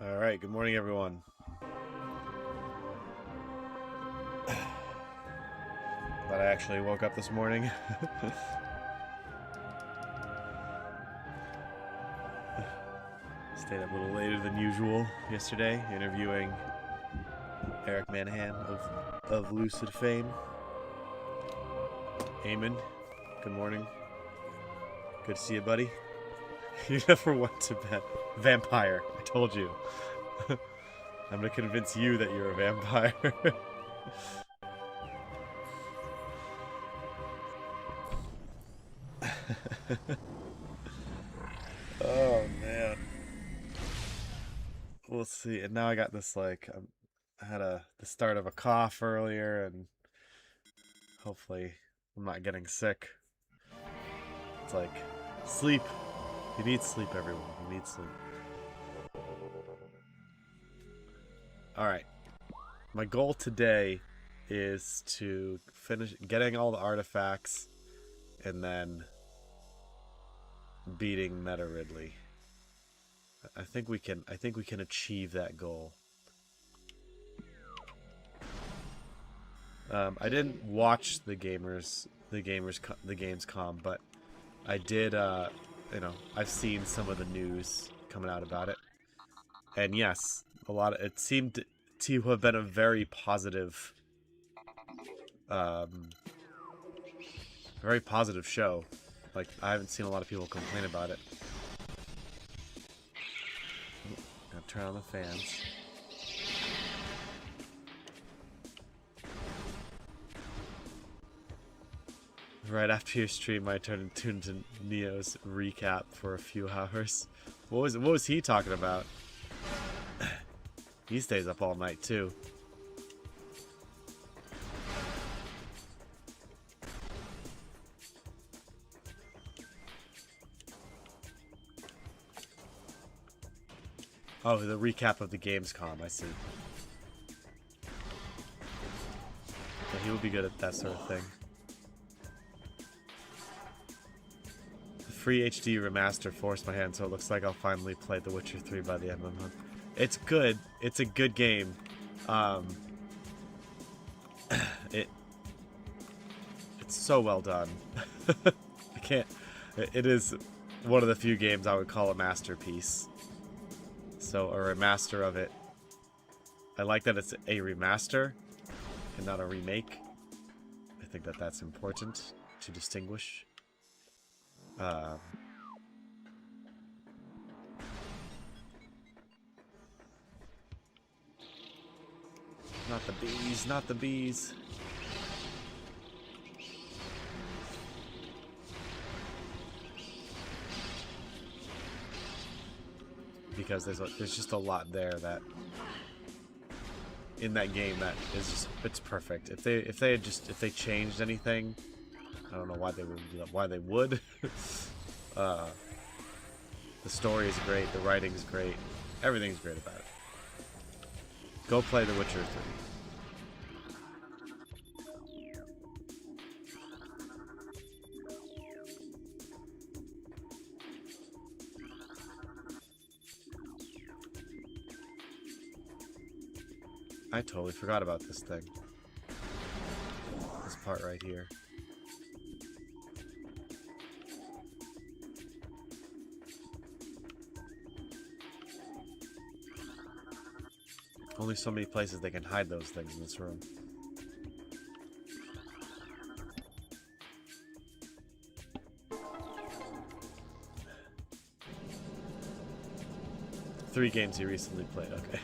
Alright, good morning everyone. Glad I actually woke up this morning. Stayed up a little later than usual yesterday, interviewing Eric Manahan of Lucid fame. Eamon, good morning. Good to see you, buddy. You never went to bed. Vampire, I told you. I'm gonna convince you that you're a vampire. Oh man. We'll see. And now I got this I had the start of a cough earlier, and hopefully I'm not getting sick. It's like sleep. You need sleep, everyone. You need sleep. All right. My goal today is to finish getting all the artifacts and then beating Meta Ridley. I think we can achieve that goal. I didn't watch the Gamescom, but I did. I've seen some of the news coming out about it, and yes, it seemed to have been a very positive, show. Like, I haven't seen a lot of people complain about it. Gotta turn on the fans. Right after your stream, I tuned into Neo's recap for a few hours. What was he talking about? He stays up all night too. Oh, the recap of the Gamescom, I see. Yeah, he would be good at that sort of thing. The free HD remaster forced my hand, so it looks like I'll finally play The Witcher 3 by the end of the month. It's good. It's a good game. It's so well done. I can't. It is one of the few games I would call a masterpiece. So, a remaster of it. I like that it's a remaster and not a remake. I think that that's important to distinguish. Not the bees, not the bees. Because there's just a lot there that in that game that is just, it's perfect. If they changed anything, I don't know why they would. The story is great, the writing's great, everything's great about it. Go play The Witcher 3. I totally forgot about this thing. This part right here. Only so many places they can hide those things in this room. Three games he recently played. Okay.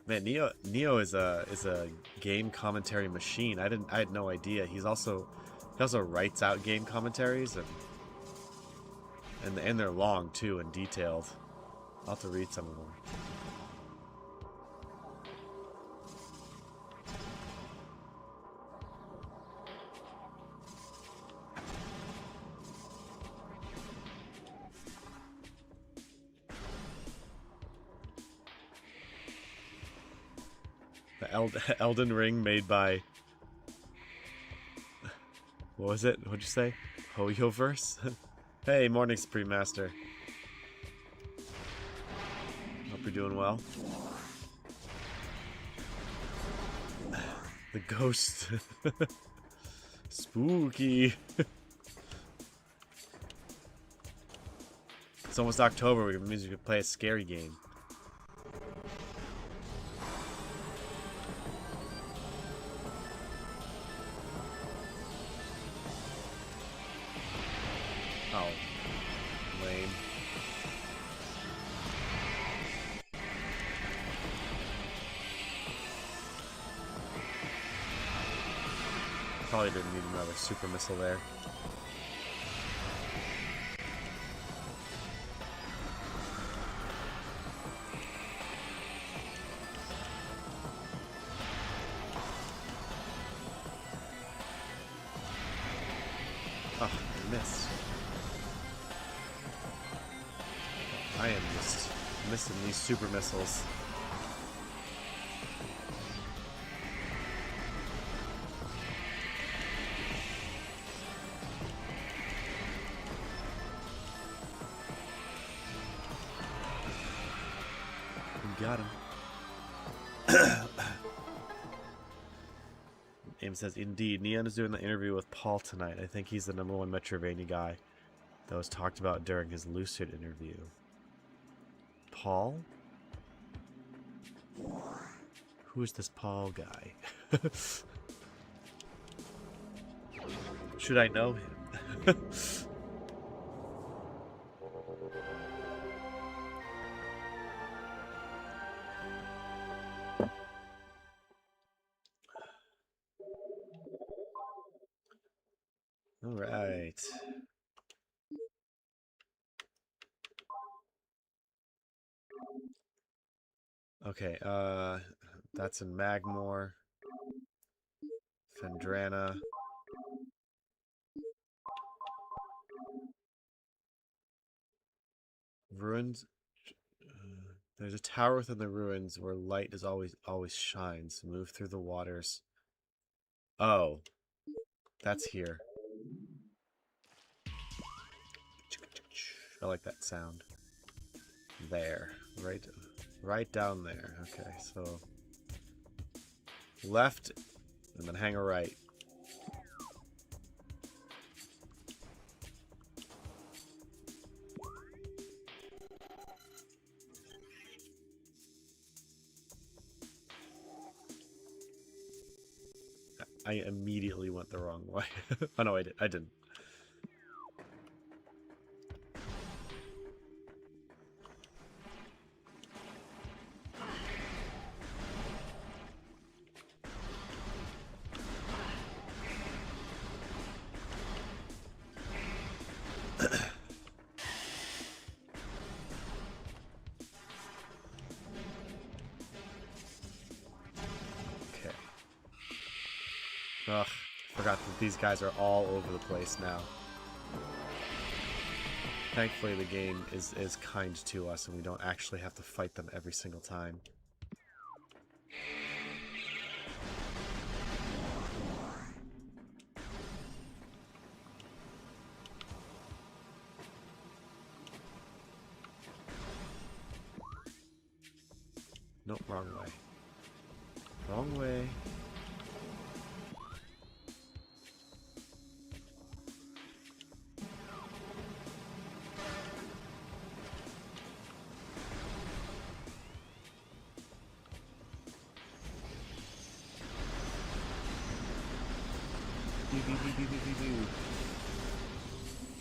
Man, Neo is a game commentary machine. I had no idea. He also writes out game commentaries, and they're long too and detailed. I'll have to read some of them. The Elden Ring made by... What was it? What'd you say? Hoyoverse? Hey, morning, Supreme Master. you're doing well. The ghost. Spooky. It's almost October, which means we can play a scary game. Oh, lame. Probably didn't need another super missile there. Oh, I missed. I am just missing these super missiles. We got him. Aim says, indeed, Neon is doing the interview with Paul tonight. I think he's the #1 Metroidvania guy that was talked about during his Lucid interview. Paul? Who is this Paul guy? Should I know him? All right. Okay, that's in Magmoor. Phendrana. Ruins. There's a tower within the ruins where light is always shines. Move through the waters. Oh, that's here. I like that sound. There, right down there. Okay, so left, and then hang a right. I immediately went the wrong way. Oh no, I didn't. Ugh, forgot that these guys are all over the place now. Thankfully the game is kind to us and we don't actually have to fight them every single time. Nope, wrong way. Wrong way.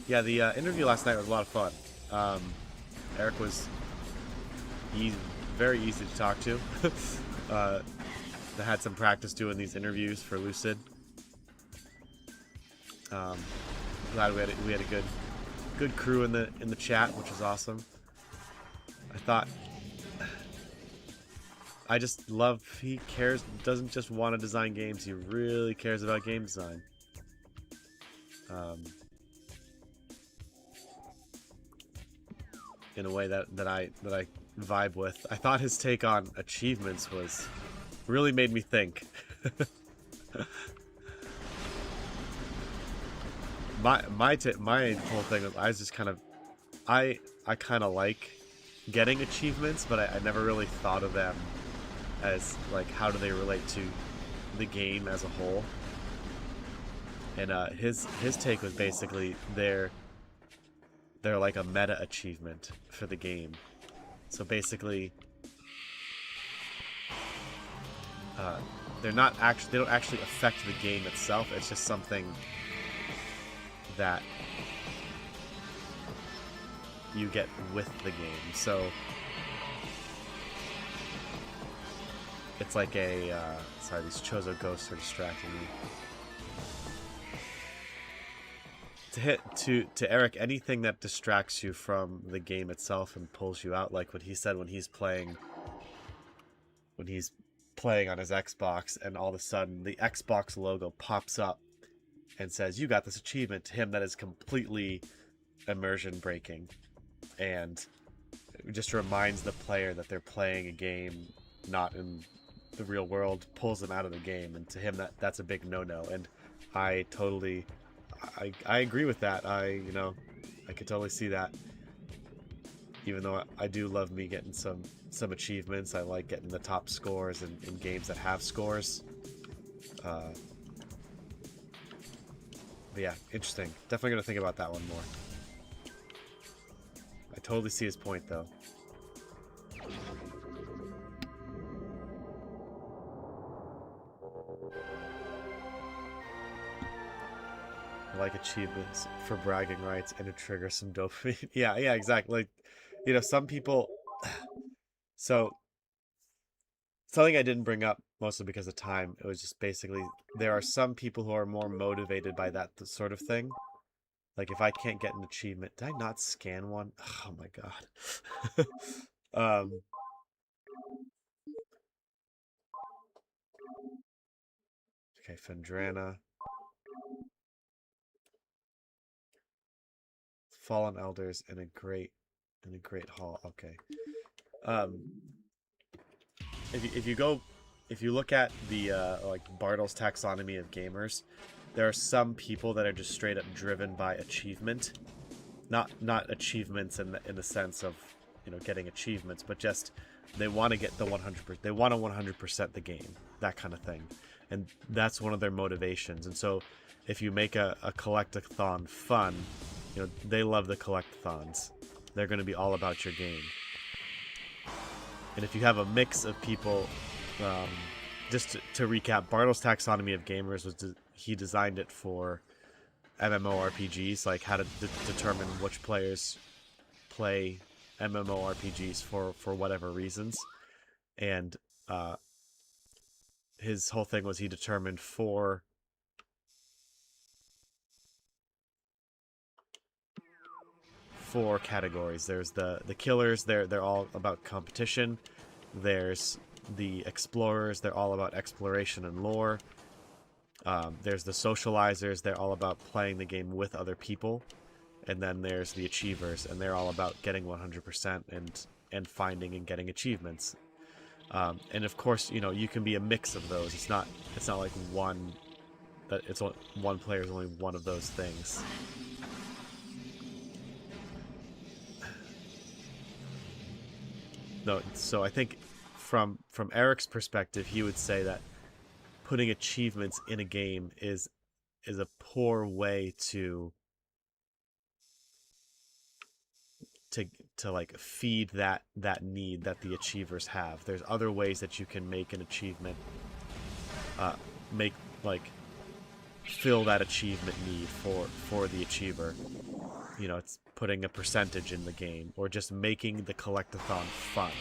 Yeah, the interview last night was a lot of fun. Eric was very easy to talk to. I had some practice doing these interviews for Lucid. Glad we had a good crew in the chat, which was awesome. I just love he doesn't just want to design games, he really cares about game design. In a way that I vibe with. I thought his take on achievements really made me think. my whole thing was I kind of like getting achievements, but I never really thought of them as, like, how do they relate to the game as a whole. And his take was basically they're like a meta achievement for the game. So basically, they don't actually affect the game itself. It's just something that you get with the game. So it's like a sorry, these Chozo ghosts are distracting me. To Eric, anything that distracts you from the game itself and pulls you out, like what he said when he's playing on his Xbox, and all of a sudden the Xbox logo pops up and says, "You got this achievement." To him, that is completely immersion breaking, and it just reminds the player that they're playing a game not in the real world, pulls them out of the game, and to him that's a big no-no. And I agree with that. I could totally see that. Even though I do love me getting some achievements, I like getting the top scores in games that have scores. But yeah, interesting. Definitely gonna think about that one more. I totally see his point, though. I like achievements for bragging rights and to trigger some dopamine. Yeah, exactly. Like, some people... So, something I didn't bring up, mostly because of time, it was just basically, there are some people who are more motivated by that sort of thing. Like, if I can't get an achievement... Did I not scan one? Oh my god. Okay, Phendrana. Fallen Elders in a great hall. Okay. Um, if you look at the like Bartle's taxonomy of gamers, there are some people that are just straight up driven by achievement, not achievements in the sense of getting achievements, but just they want to get the 100%. They want to 100% the game, that kind of thing, and that's one of their motivations. And so, if you make a collectathon fun, they love the collectathons. They're going to be all about your game. And if you have a mix of people, just to recap, Bartle's taxonomy of gamers was he designed it for MMORPGs, like how to determine which players play MMORPGs for whatever reasons. And his whole thing was he determined four categories. There's the killers, they're all about competition. There's the explorers, they're all about exploration and lore. There's the socializers, they're all about playing the game with other people. And then there's the achievers, and they're all about getting 100% and finding and getting achievements. And of course, you can be a mix of those. It's not like one player is only one of those things. No, so I think from Eric's perspective, he would say that putting achievements in a game is a poor way to like feed that need that the achievers have. There's other ways that you can make an achievement fill that achievement need for the achiever. It's putting a percentage in the game, or just making the collectathon fun.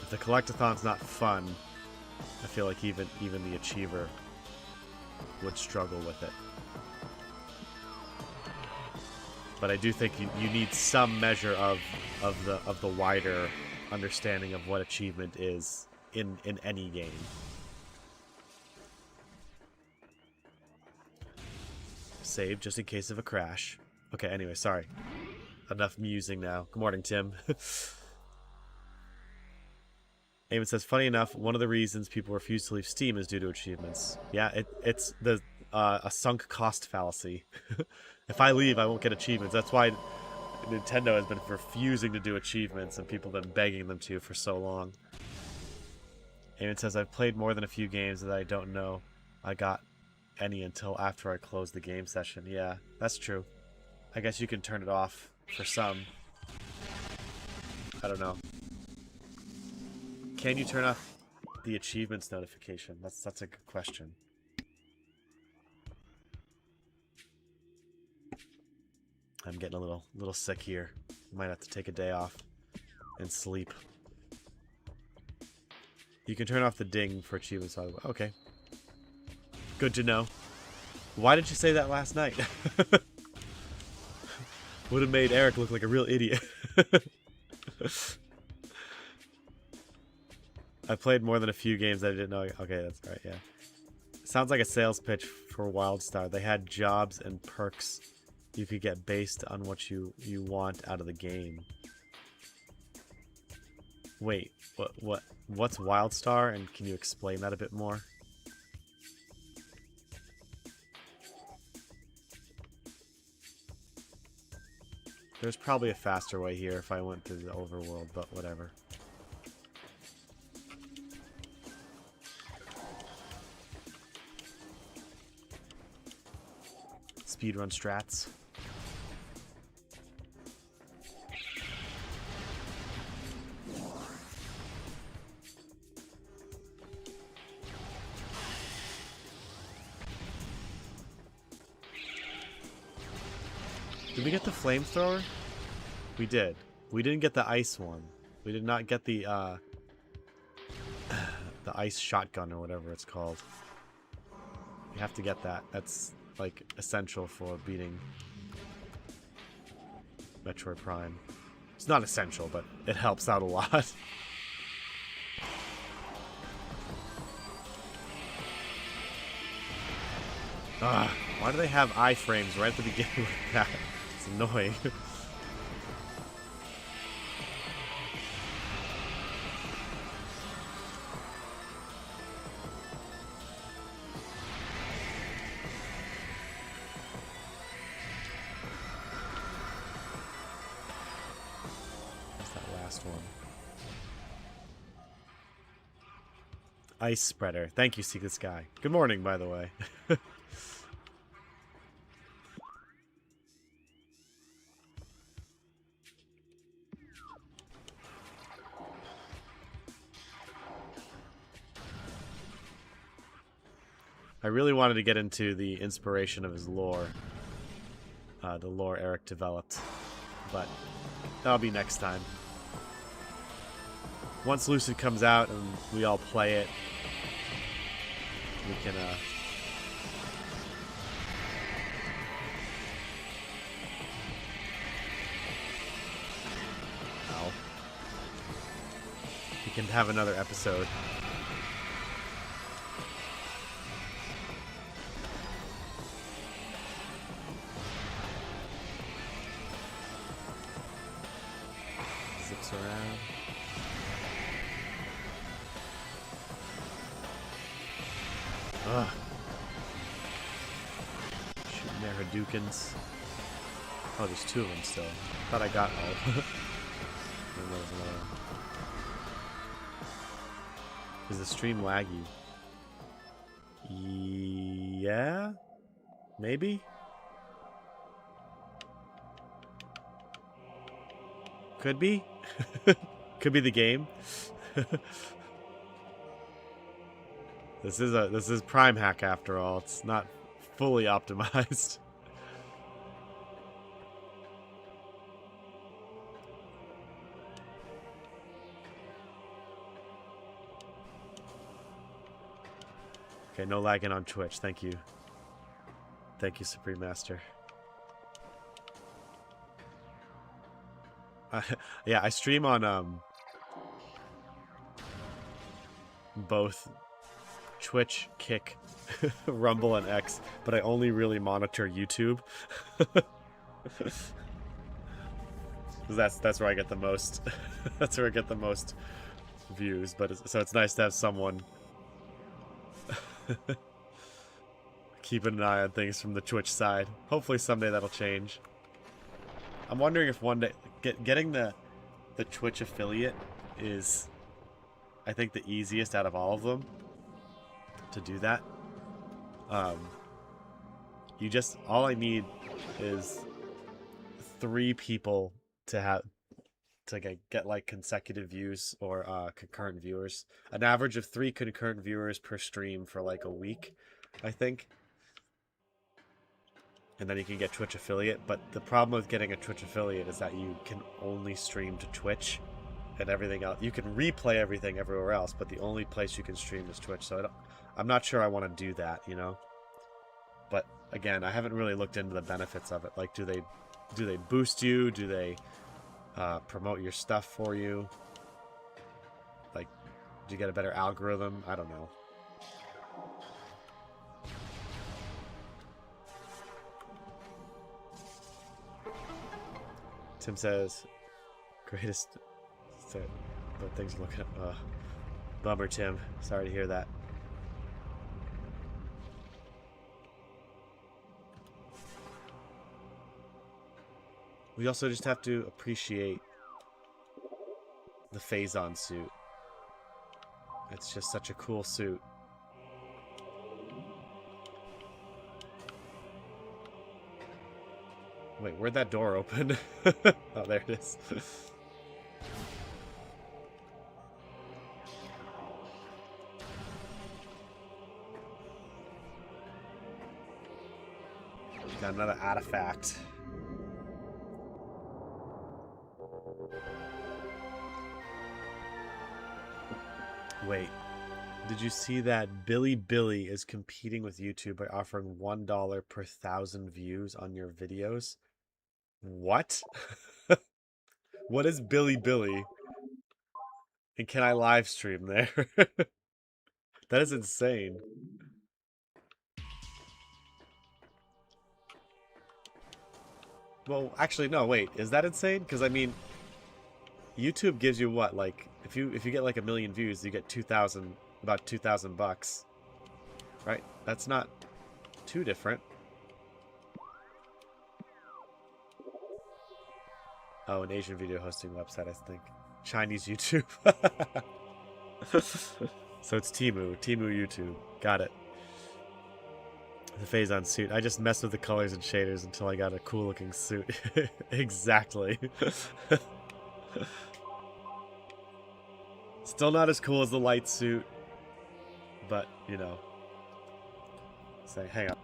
If the collectathon's not fun, I feel like even the achiever would struggle with it. But I do think you need some measure of the wider understanding of what achievement is in any game. Save just in case of a crash. Okay, anyway, sorry. Enough musing now. Good morning, Tim. Eamon says, funny enough, one of the reasons people refuse to leave Steam is due to achievements. Yeah, it's a sunk cost fallacy. If I leave, I won't get achievements. That's why Nintendo has been refusing to do achievements, and people have been begging them to for so long. Eamon says, I've played more than a few games that I don't know I got any until after I close the game session. Yeah, that's true. I guess you can turn it off for some. I don't know. Can you turn off the achievements notification? That's a good question. I'm getting a little sick here. Might have to take a day off and sleep. You can turn off the ding for achievements. Okay. Good to know. Why did you say that last night? Would have made Eric look like a real idiot. I played more than a few games that I didn't know. Okay, that's right, yeah. Sounds like a sales pitch for WildStar. They had jobs and perks you could get based on what you want out of the game. Wait, what's WildStar, and can you explain that a bit more? There's probably a faster way here if I went through the overworld, but whatever. Speedrun strats. Did we get the flamethrower? We did. We didn't get the ice one. We did not get the ice shotgun or whatever it's called. You have to get that. That's like essential for beating Metroid Prime. It's not essential, but it helps out a lot. Why do they have iframes right at the beginning like that? It's annoying. Ice spreader. Thank you, Secret Sky. Good morning, by the way. I really wanted to get into the inspiration of his lore. The lore Eric developed. But that'll be next time. Once Lucid comes out and we all play it, we can, we can have another episode. Zips around. Ugh. Shooting their Hadoukens. Oh, there's two of them still. Thought I got all. And there was another one. Is the stream laggy? Yeah? Maybe? Could be? Could be the game. This is Prime Hack after all. It's not fully optimized. Okay, no lagging on Twitch. Thank you. Thank you, Supreme Master. Yeah, I stream on both Twitch, Kick, Rumble, and X, but I only really monitor YouTube. That's where I get the most. That's where I get the most views. But so it's nice to have someone keeping an eye on things from the Twitch side. Hopefully someday that'll change. I'm wondering if one day getting the Twitch affiliate is, I think, the easiest out of all of them to do that. Um, you just, all I need is 3 people to have to get like consecutive views or concurrent viewers. An average of 3 concurrent viewers per stream for like a week, I think. And then you can get Twitch affiliate. But the problem with getting a Twitch affiliate is that you can only stream to Twitch, and everything else. You can replay everything everywhere else, but the only place you can stream is Twitch. So I'm not sure I want to do that, you know. But again, I haven't really looked into the benefits of it. Like, do they boost you? Do they promote your stuff for you? Like, do you get a better algorithm? I don't know. Tim says, greatest. But things are looking up. Bummer, Tim. Sorry to hear that. We also just have to appreciate the Phazon suit. It's just such a cool suit. Wait, where'd that door open? Oh, there it is. Got another artifact. Wait, did you see that Billy is competing with YouTube by offering $1 per 1,000 views on your videos? What? What is Billy? And can I live stream there? That is insane. Well, actually, no, wait. Is that insane? Because, I mean, YouTube gives you what? Like, if you get like 1,000,000 views, you get 2,000, about $2,000. Right? That's not too different. Oh, an Asian video hosting website, I think. Chinese YouTube. So it's Temu YouTube. Got it. The Phazon suit. I just messed with the colors and shaders until I got a cool looking suit. Exactly. Still not as cool as the light suit, but, you know. Say, hang on.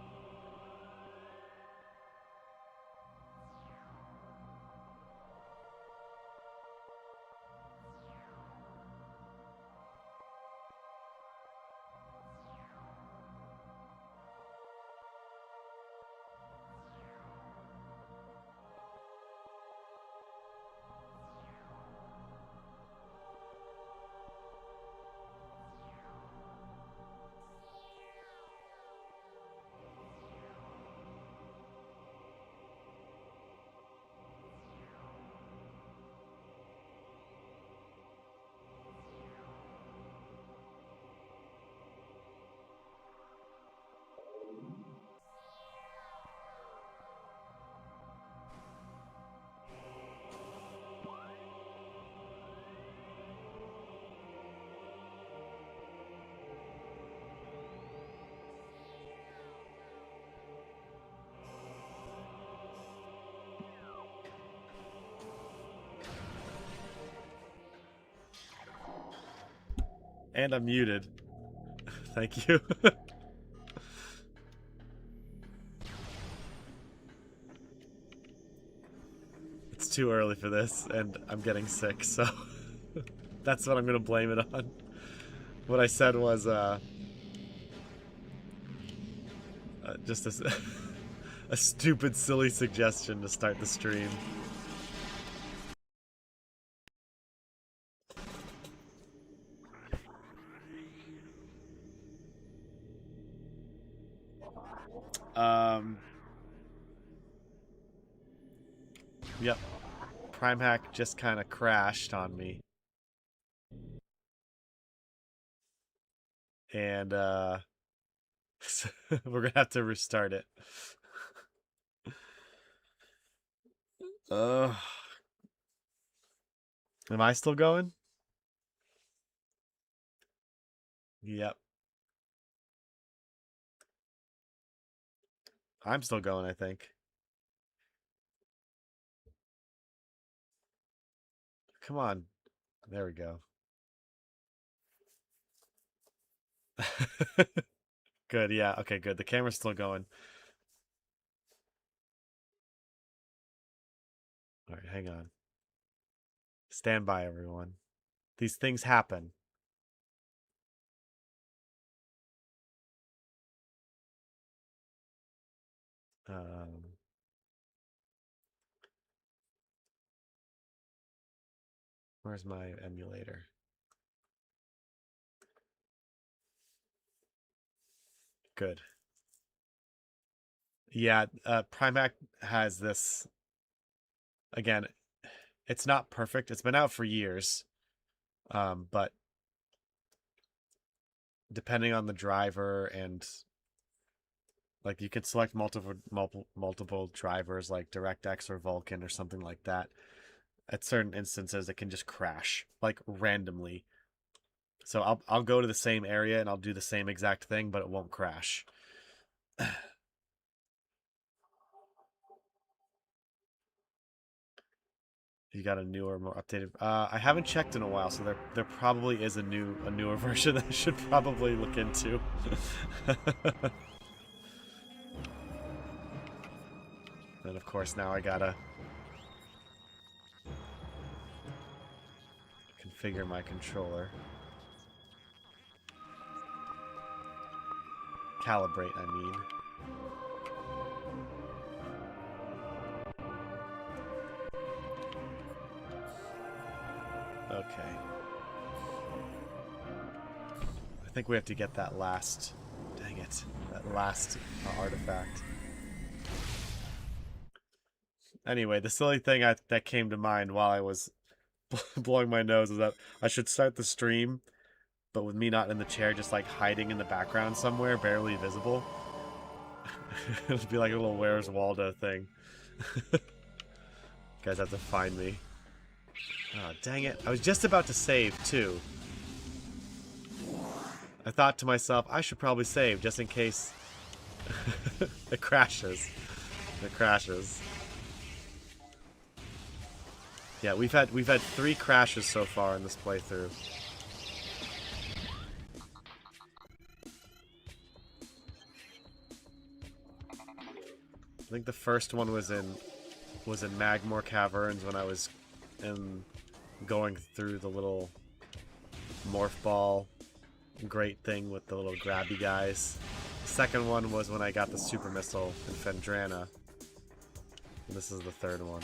And I'm muted. Thank you. It's too early for this, and I'm getting sick, so that's what I'm gonna blame it on. What I said was, just a stupid, silly suggestion to start the stream. Yep. Prime Hack just kind of crashed on me. And, we're gonna have to restart it. Am I still going? Yep. I'm still going, I think. Come on. There we go. Good, yeah. Okay, good. The camera's still going. All right, hang on. Stand by, everyone. These things happen. Um, where's my emulator? Good. Yeah, Primac has this. Again, it's not perfect. It's been out for years. But depending on the driver and like you can select multiple drivers like DirectX or Vulkan or something like that. At certain instances, it can just crash like randomly. So I'll go to the same area and I'll do the same exact thing, but it won't crash. You got a newer, more updated. I haven't checked in a while, so there probably is a newer version that I should probably look into. And of course now I gotta configure my controller. Calibrate, I mean. Okay. I think we have to get that last... Dang it. That last artifact. Anyway, the silly thing that came to mind while I was blowing my nose is that I should start the stream, but with me not in the chair, just like hiding in the background somewhere, barely visible. It'll be like a little Where's Waldo thing. You guys have to find me. Oh, dang it. I was just about to save, too. I thought to myself, I should probably save, just in case it crashes. It crashes. Yeah, we've had 3 crashes so far in this playthrough. I think the first one was in Magmoor Caverns when I was going through the little morph ball great thing with the little grabby guys. The second one was when I got the super missile in Phendrana. And this is the third one.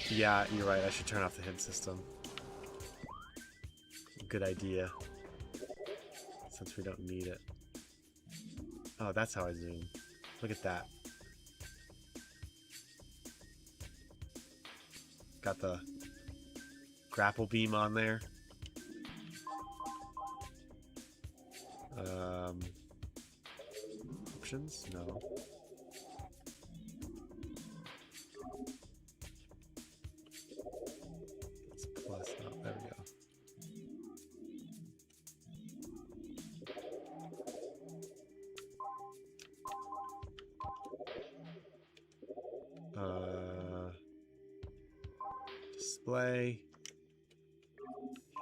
Yeah, you're right. I should turn off the hint system. Good idea. Since we don't need it. Oh, that's how I zoom. Look at that. Got the grapple beam on there. Options? No. It's plus. Oh, there we go. Display.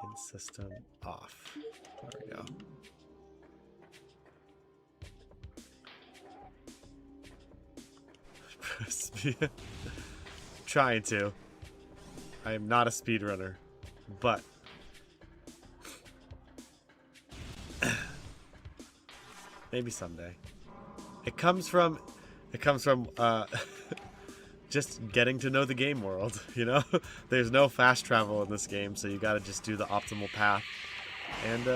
Hint system off. There we go. Trying to. I am not a speedrunner, but maybe someday. It comes from just getting to know the game world, you know? There's no fast travel in this game, so you gotta just do the optimal path. And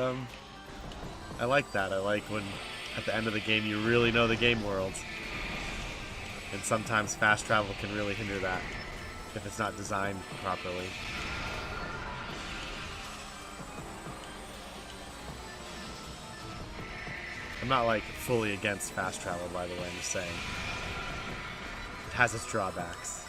I like that. I like when at the end of the game you really know the game world. And sometimes fast travel can really hinder that if it's not designed properly. I'm not like fully against fast travel, by the way. I'm just saying it has its drawbacks.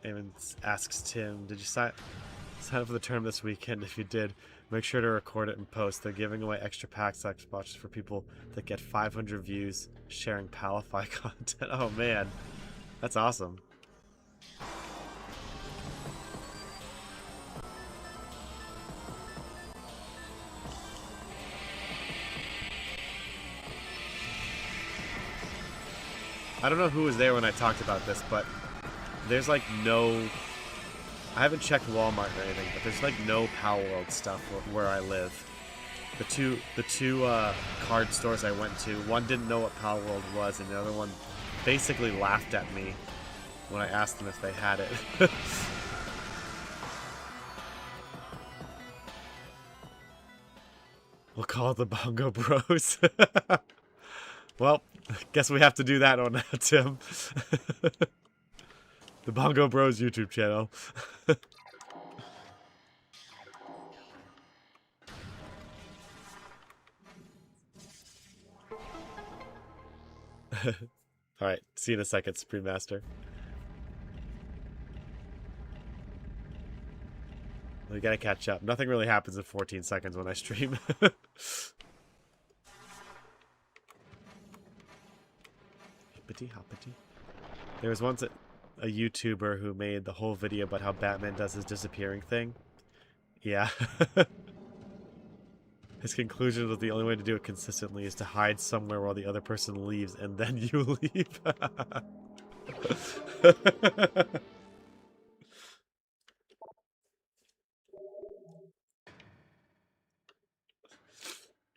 Eamon asks Tim, "Did you sign up for the tournament this weekend? If you did, make sure to record it and post. They're giving away extra packs Xboxes for people that get 500 views sharing Palify content." Oh man, that's awesome. I don't know who was there when I talked about this, but there's like no... I haven't checked Walmart or anything, but there's like no Pal World stuff where I live. The two card stores I went to, one didn't know what Pal World was, and the other one basically laughed at me when I asked them if they had it. We'll call it the Bongo Bros. Well, guess we have to do that one now, Tim. The Bongo Bros YouTube channel. Alright, see you in a second, Supreme Master. We gotta catch up. Nothing really happens in 14 seconds when I stream. Hippity hoppity. There was once a YouTuber who made the whole video about how Batman does his disappearing thing. Yeah. His conclusion was the only way to do it consistently is to hide somewhere while the other person leaves, and then you leave.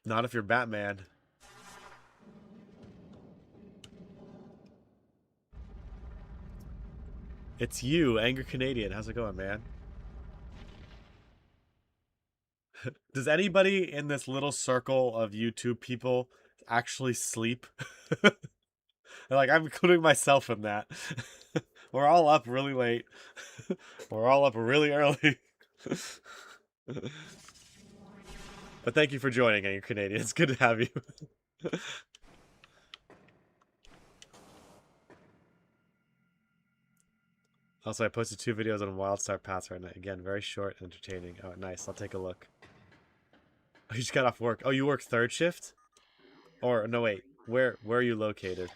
Not if you're Batman. It's you, Angry Canadian. How's it going, man? Does anybody in this little circle of YouTube people actually sleep? Like, I'm including myself in that. We're all up really late. We're all up really early. But thank you for joining, Angry Canadian. It's good to have you. Also, I posted 2 videos on Wildstar Paths right now. Again, very short and entertaining. Oh, nice. I'll take a look. Oh, you just got off work. Oh, you work 3rd shift? Or, no, wait. Where are you located?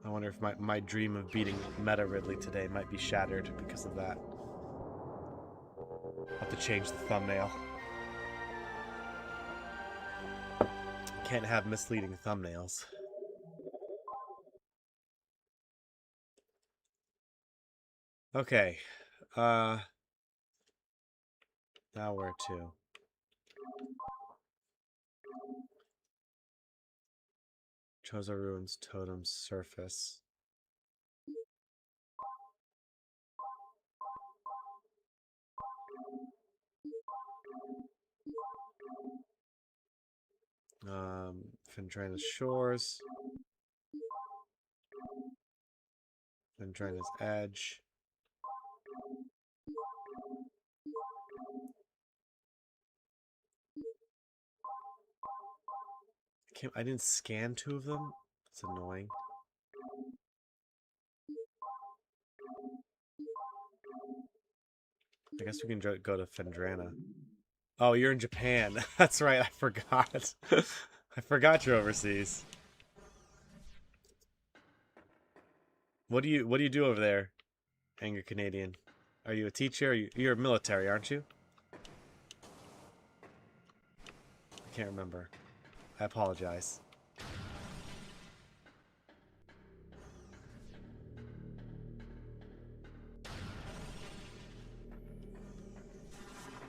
I wonder if my dream of beating Meta Ridley today might be shattered because of that. I'll have to change the thumbnail. Can't have misleading thumbnails. Okay. Now where to? Chozo Ruins Totem Surface. Phendrana's Shores. Phendrana's Edge. I didn't scan 2 of them? That's annoying. I guess we can go to Phendrana. Oh, you're in Japan. That's right, I forgot. I forgot you're overseas. What do you do over there, Angry Canadian? Are you a teacher? You're military, aren't you? I can't remember. I apologize.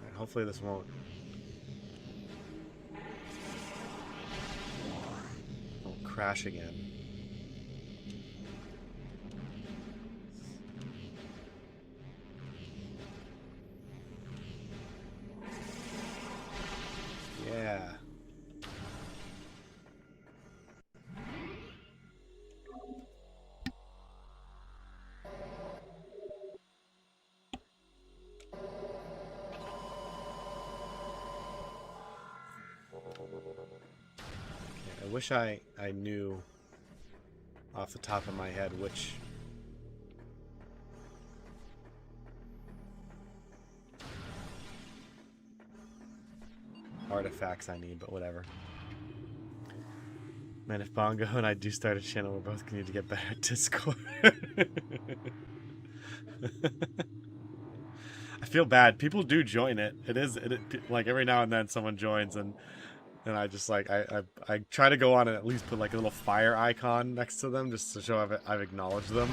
Right, hopefully this won't. crash again. Yeah. I wish I knew off the top of my head which artifacts I need, but whatever. Man, if Bongo and I do start a channel, we're both going to need to get better at Discord. I feel bad. People do join it. Like every now and then someone joins and I just like I try to go on and at least put like a little fire icon next to them just to show I've acknowledged them.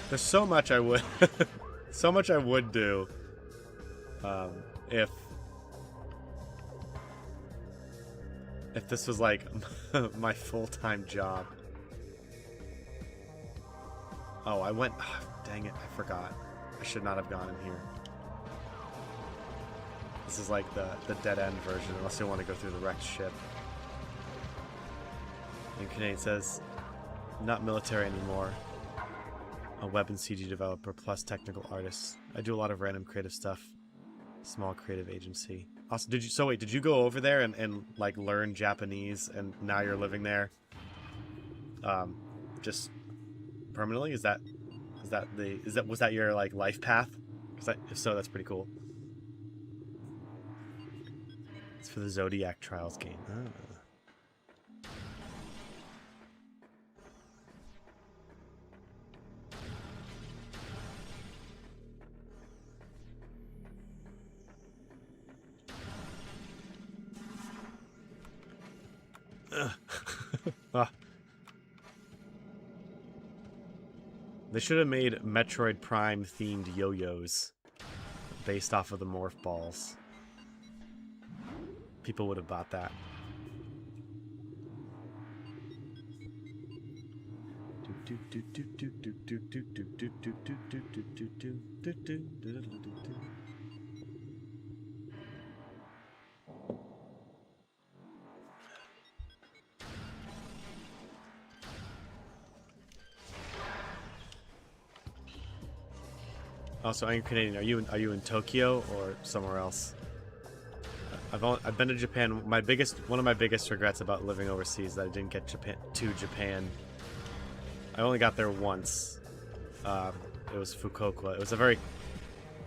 There's so much I would so much I would do if this was like my full-time job. Oh, I went dang it, I forgot. I should not have gone in here. This is like the dead-end version, unless you want to go through the wrecked ship. And Canadian says, not military anymore. A web and CG developer plus technical artist. I do a lot of random creative stuff. Small creative agency. Also, did you go over there and like learn Japanese and now you're living there? Just permanently? Was that your like life path? If so, that's pretty cool. It's for the Zodiac Trials game. Ah. They should have made Metroid Prime themed yo-yos based off of the morph balls. People would have bought that. Also, I'm Canadian. Are you in Tokyo or somewhere else? I've been to Japan. One of my biggest regrets about living overseas is that I didn't get to Japan. I only got there once. It was Fukuoka. It was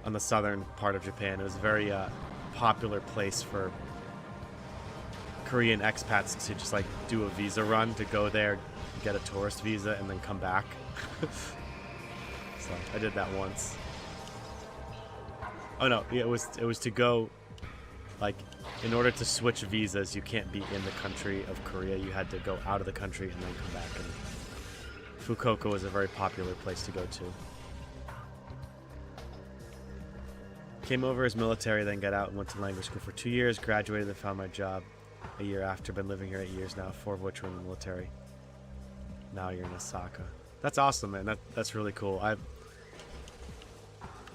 on the southern part of Japan. It was a very popular place for Korean expats to just like do a visa run to go there, get a tourist visa, and then come back. So I did that once. Oh no, yeah, it was to go, like, in order to switch visas, you can't be in the country of Korea. You had to go out of the country and then come back. And Fukuoka was a very popular place to go to. Came over as military, then got out and went to language school for 2 years. Graduated and found my job a year after. Been living here 8 years now, 4 of which were in the military. Now you're in Osaka. That's awesome, man. That's really cool. I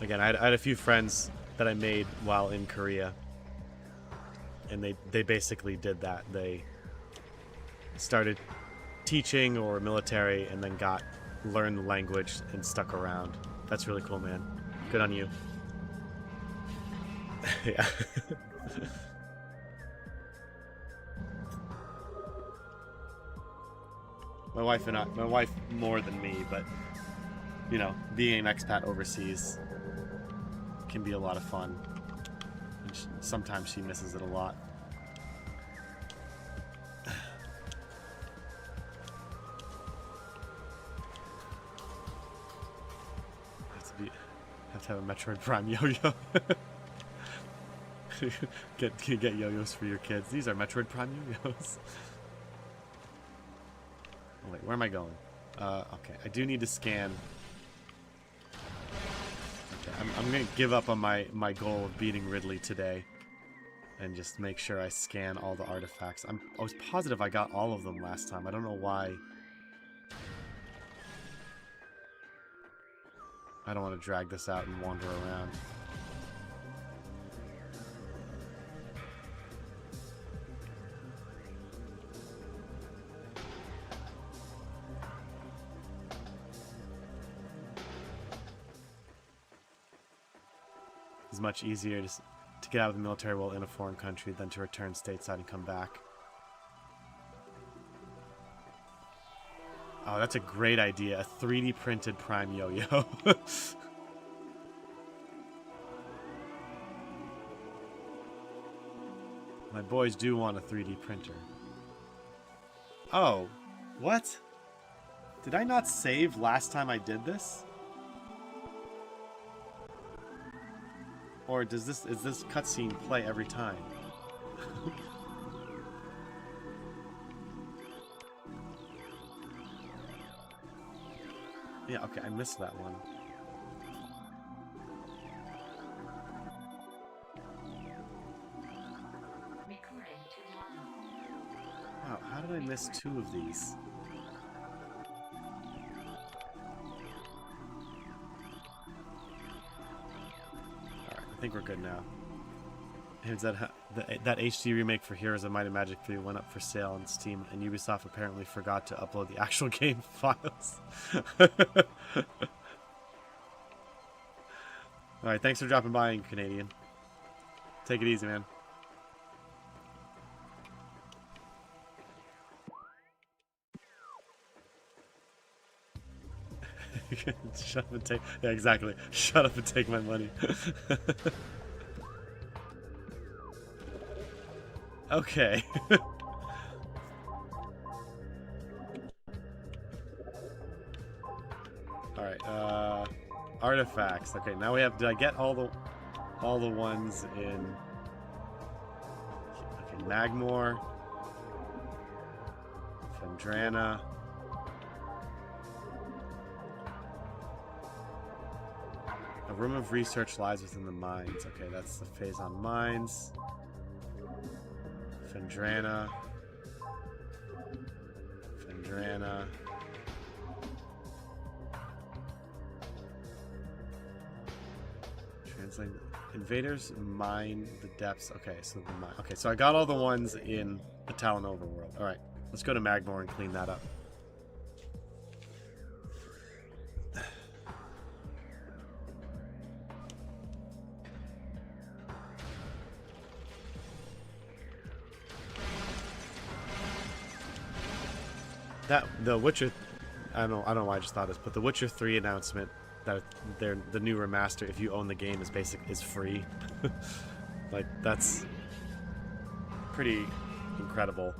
had a few friends that I made while in Korea, and they basically did that. They started teaching or military and then learned the language and stuck around. That's really cool, man. Good on you. Yeah. My wife more than me, but you know, being an expat overseas can be a lot of fun. And sometimes she misses it a lot. Have to have a Metroid Prime yo-yo. get yo-yos for your kids. These are Metroid Prime yo-yos. Oh, wait, where am I going? Okay, I do need to scan. I'm gonna give up on my goal of beating Ridley today, and just make sure I scan all the artifacts. I was positive I got all of them last time. I don't know why. I don't want to drag this out and wander around. It's much easier to get out of the military while in a foreign country than to return stateside and come back. Oh, that's a great idea. A 3D printed Prime Yo-Yo. My boys do want a 3D printer. Oh, what? Did I not save last time I did this? Or is this cutscene play every time? Yeah, okay, I missed that one. Wow, how did I miss 2 of these? I think we're good now. Here's that HD remake for Heroes of Might and Magic 3 went up for sale on Steam, and Ubisoft apparently forgot to upload the actual game files. Alright, thanks for dropping by, Canadian. Take it easy, man. Shut up and take... Yeah, exactly. Shut up and take my money. Okay. Alright, artifacts. Okay, now we have... Did I get all the ones in... Okay, Magmoor. Phendrana. A room of research lies within the mines. Okay, that's the phase on mines. Phendrana. Translate. Invaders mine the depths. Okay, so the mine. Okay, so I got all the ones in the Talon overworld. All right, let's go to Magmoor and clean that up. The Witcher, I don't know why I just thought this, but the Witcher 3 announcement that the new remaster, if you own the game, is free. Like, that's pretty incredible.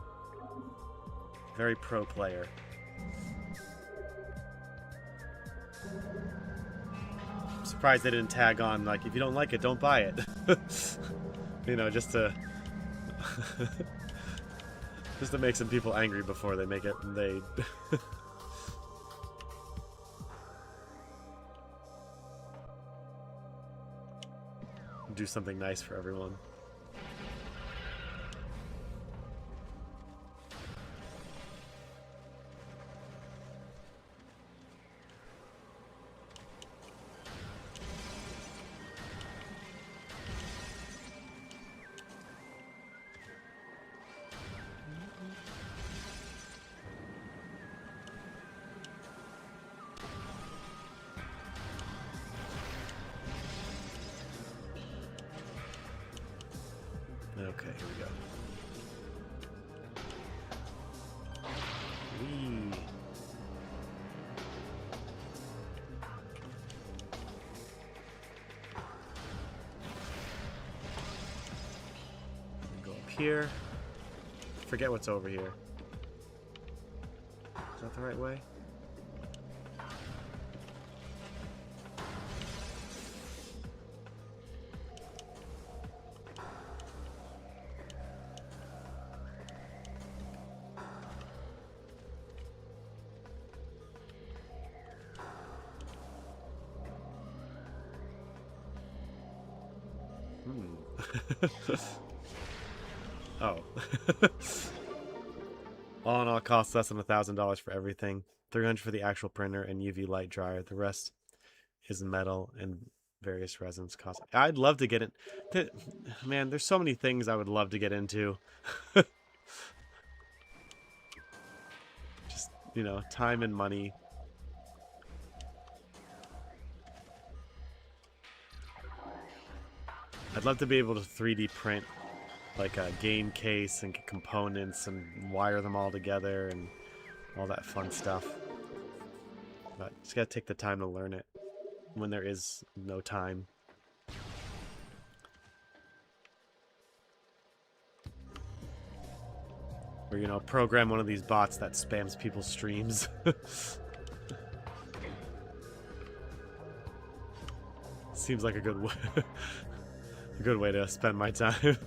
Very pro player. I'm surprised they didn't tag on, like, if you don't like it, don't buy it. You know, just to just to make some people angry before they make it. They do something nice for everyone. Okay, here we go. Whee. Go up here. Forget what's over here. Is that the right way? Oh. All in all, costs less than $1,000 for everything. $300 for the actual printer and UV light dryer. The rest is metal and various resins cost. I'd love to get it. Man, there's so many things I would love to get into. Just, you know, time and money. I'd love to be able to 3D print like a game case and get components and wire them all together and all that fun stuff. But just gotta take the time to learn it when there is no time. Or, you know, program one of these bots that spams people's streams. Seems like a good way, a good way to spend my time.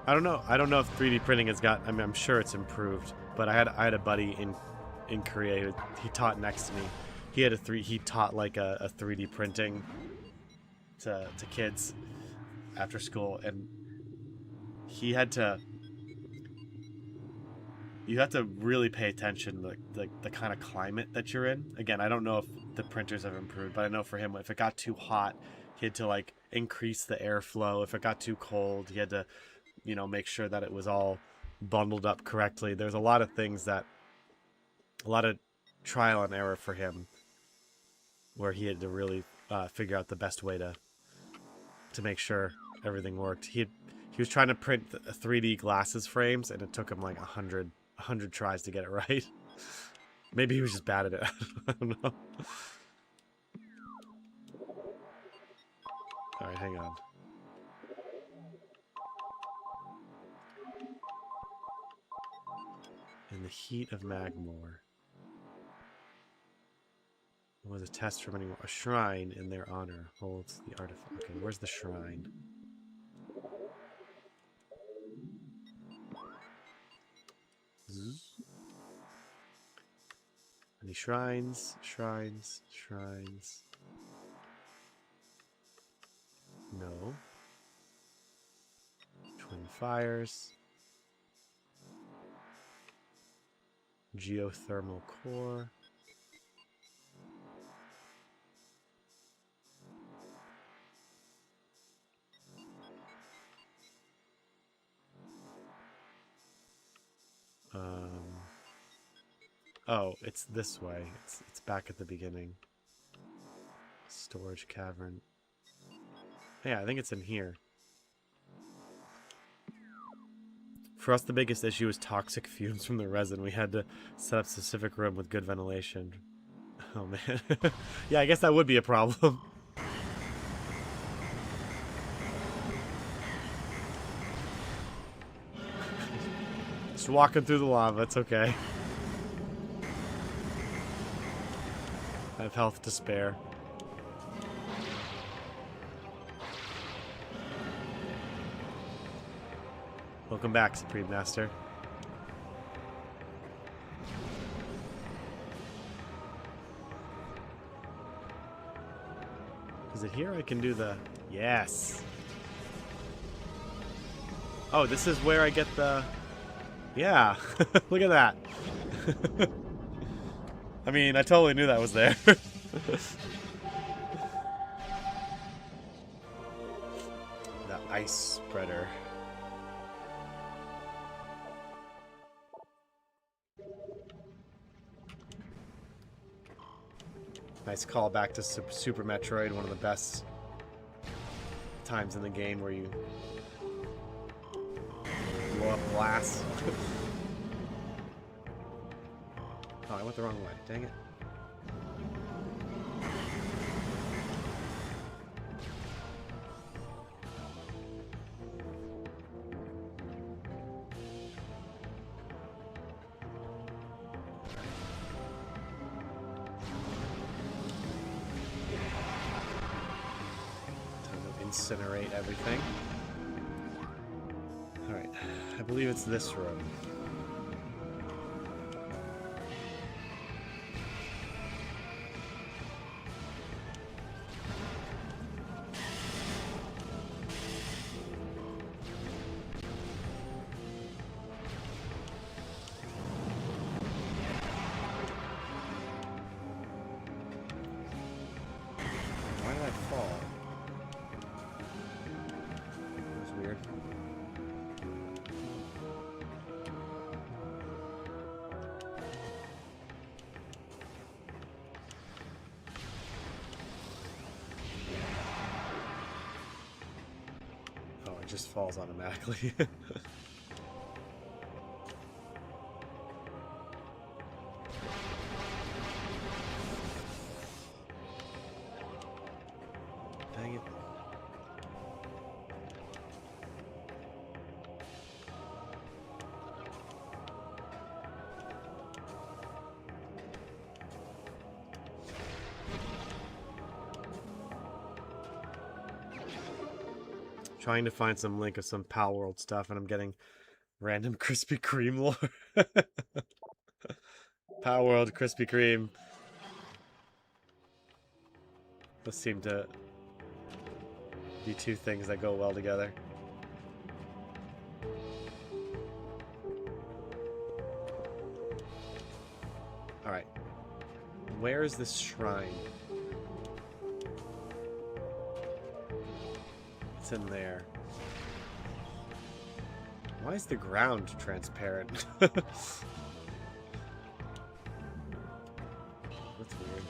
I don't know. I don't know if 3D printing has got. I mean, I'm sure it's improved. But I had a buddy in Korea. He taught next to me. He taught like a 3D printing to kids after school, and he had to. You have to really pay attention to the kind of climate that you're in. Again, I don't know if the printers have improved, but I know for him, if it got too hot, he had to like increase the airflow. If it got too cold, he had to, you know, make sure that it was all bundled up correctly. There's a lot of things a lot of trial and error for him, where he had to really figure out the best way to make sure everything worked. He was trying to print 3D glasses frames, and it took him like 100 tries to get it right. Maybe he was just bad at it. I don't know. All right, hang on. In the heat of Magmoor was a test from anyone. A shrine in their honor holds the artifact. Okay, where's the shrine? Any shrines? Shrines? Shrines? No. Twin fires. Geothermal core. Oh, it's this way. It's back at the beginning. Storage cavern. Yeah, I think it's in here. For us, the biggest issue was toxic fumes from the resin. We had to set up a specific room with good ventilation. Oh, man. Yeah, I guess that would be a problem. Just walking through the lava. It's okay. I have health to spare. Welcome back, Supreme Master. Is it here I can do the... Yes! Oh, this is where I get the... Yeah! Look at that! I mean, I totally knew that was there. The ice spreader. Nice callback to Super Metroid, one of the best times in the game where you blow up glass. Oh, I went the wrong way. Dang it. Time to incinerate everything. Alright. believe it's this room. Why did I fall? That was weird. Oh, it just falls automatically. Dang it. Trying to find some link of some Pal World stuff, and I'm getting random Krispy Kreme lore. Pal World, Krispy Kreme. Those seem to be two things that go well together. Alright. Where is this shrine? It's in there. Why is the ground transparent? That's weird.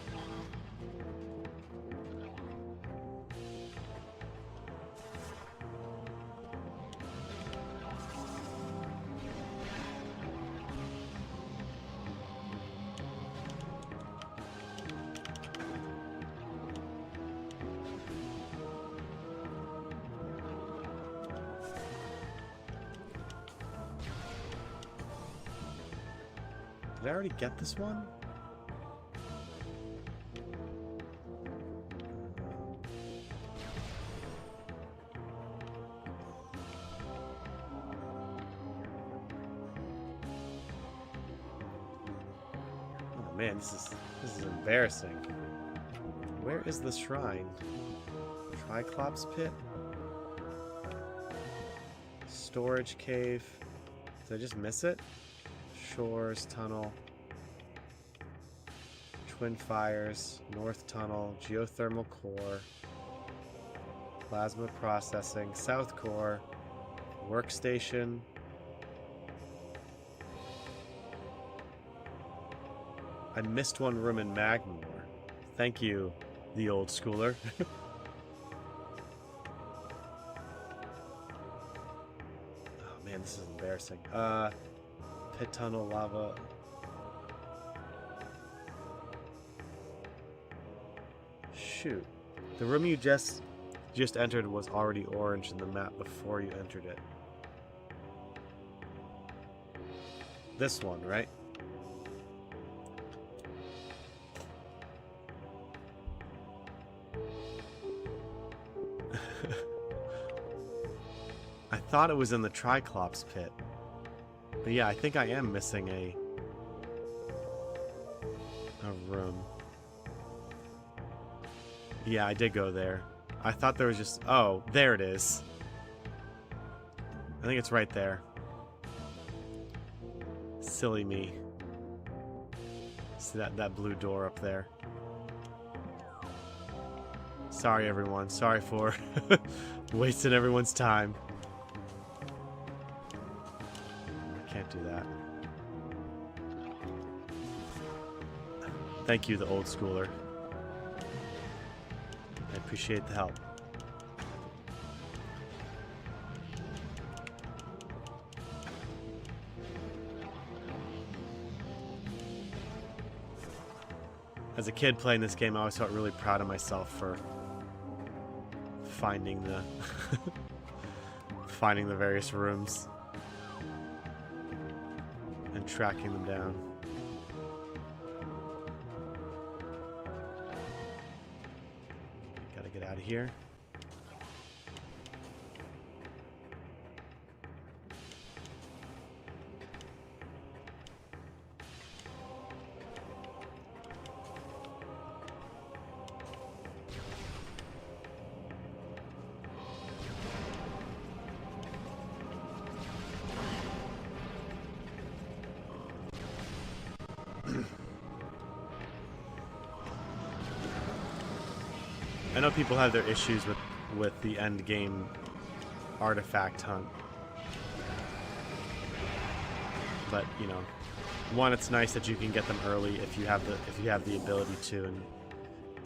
Did I already get this one? Oh man, this is embarrassing. Where is the shrine? Triclops pit? Storage cave. Did I just miss it? Shores tunnel. Twin fires. North tunnel. Geothermal core. Plasma processing. South core. Workstation. I missed one room in Magmoor. Thank you, the old schooler. Oh man, this is embarrassing. Pit tunnel, lava. Shoot. The room you just entered was already orange in the map before you entered it. This one, right? I thought it was in the Triclops pit. But yeah, I think I am missing a room. Yeah, I did go there. I thought there was just... Oh, there it is. I think it's right there. Silly me. See that blue door up there. Sorry, everyone. Sorry for wasting everyone's time. I can't do that. Thank you, the old schooler. I appreciate the help. As a kid playing this game, I always felt really proud of myself for finding the finding the various rooms and tracking them down. Gotta get out of here. I know people have their issues with the end game artifact hunt, but you know, one, it's nice that you can get them early if you have the ability to, and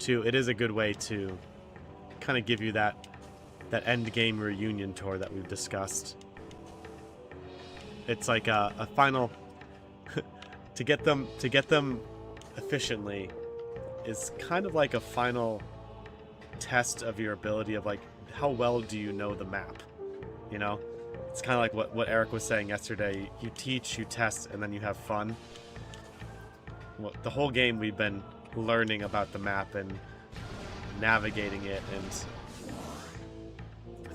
two, it is a good way to kind of give you that end game reunion tour that we've discussed. It's like a final to get them efficiently is kind of like a final test of your ability of like how well do you know the map, you know? It's kind of like what Eric was saying yesterday. You teach, you test, and then you have fun. Well, the whole game we've been learning about the map and navigating it and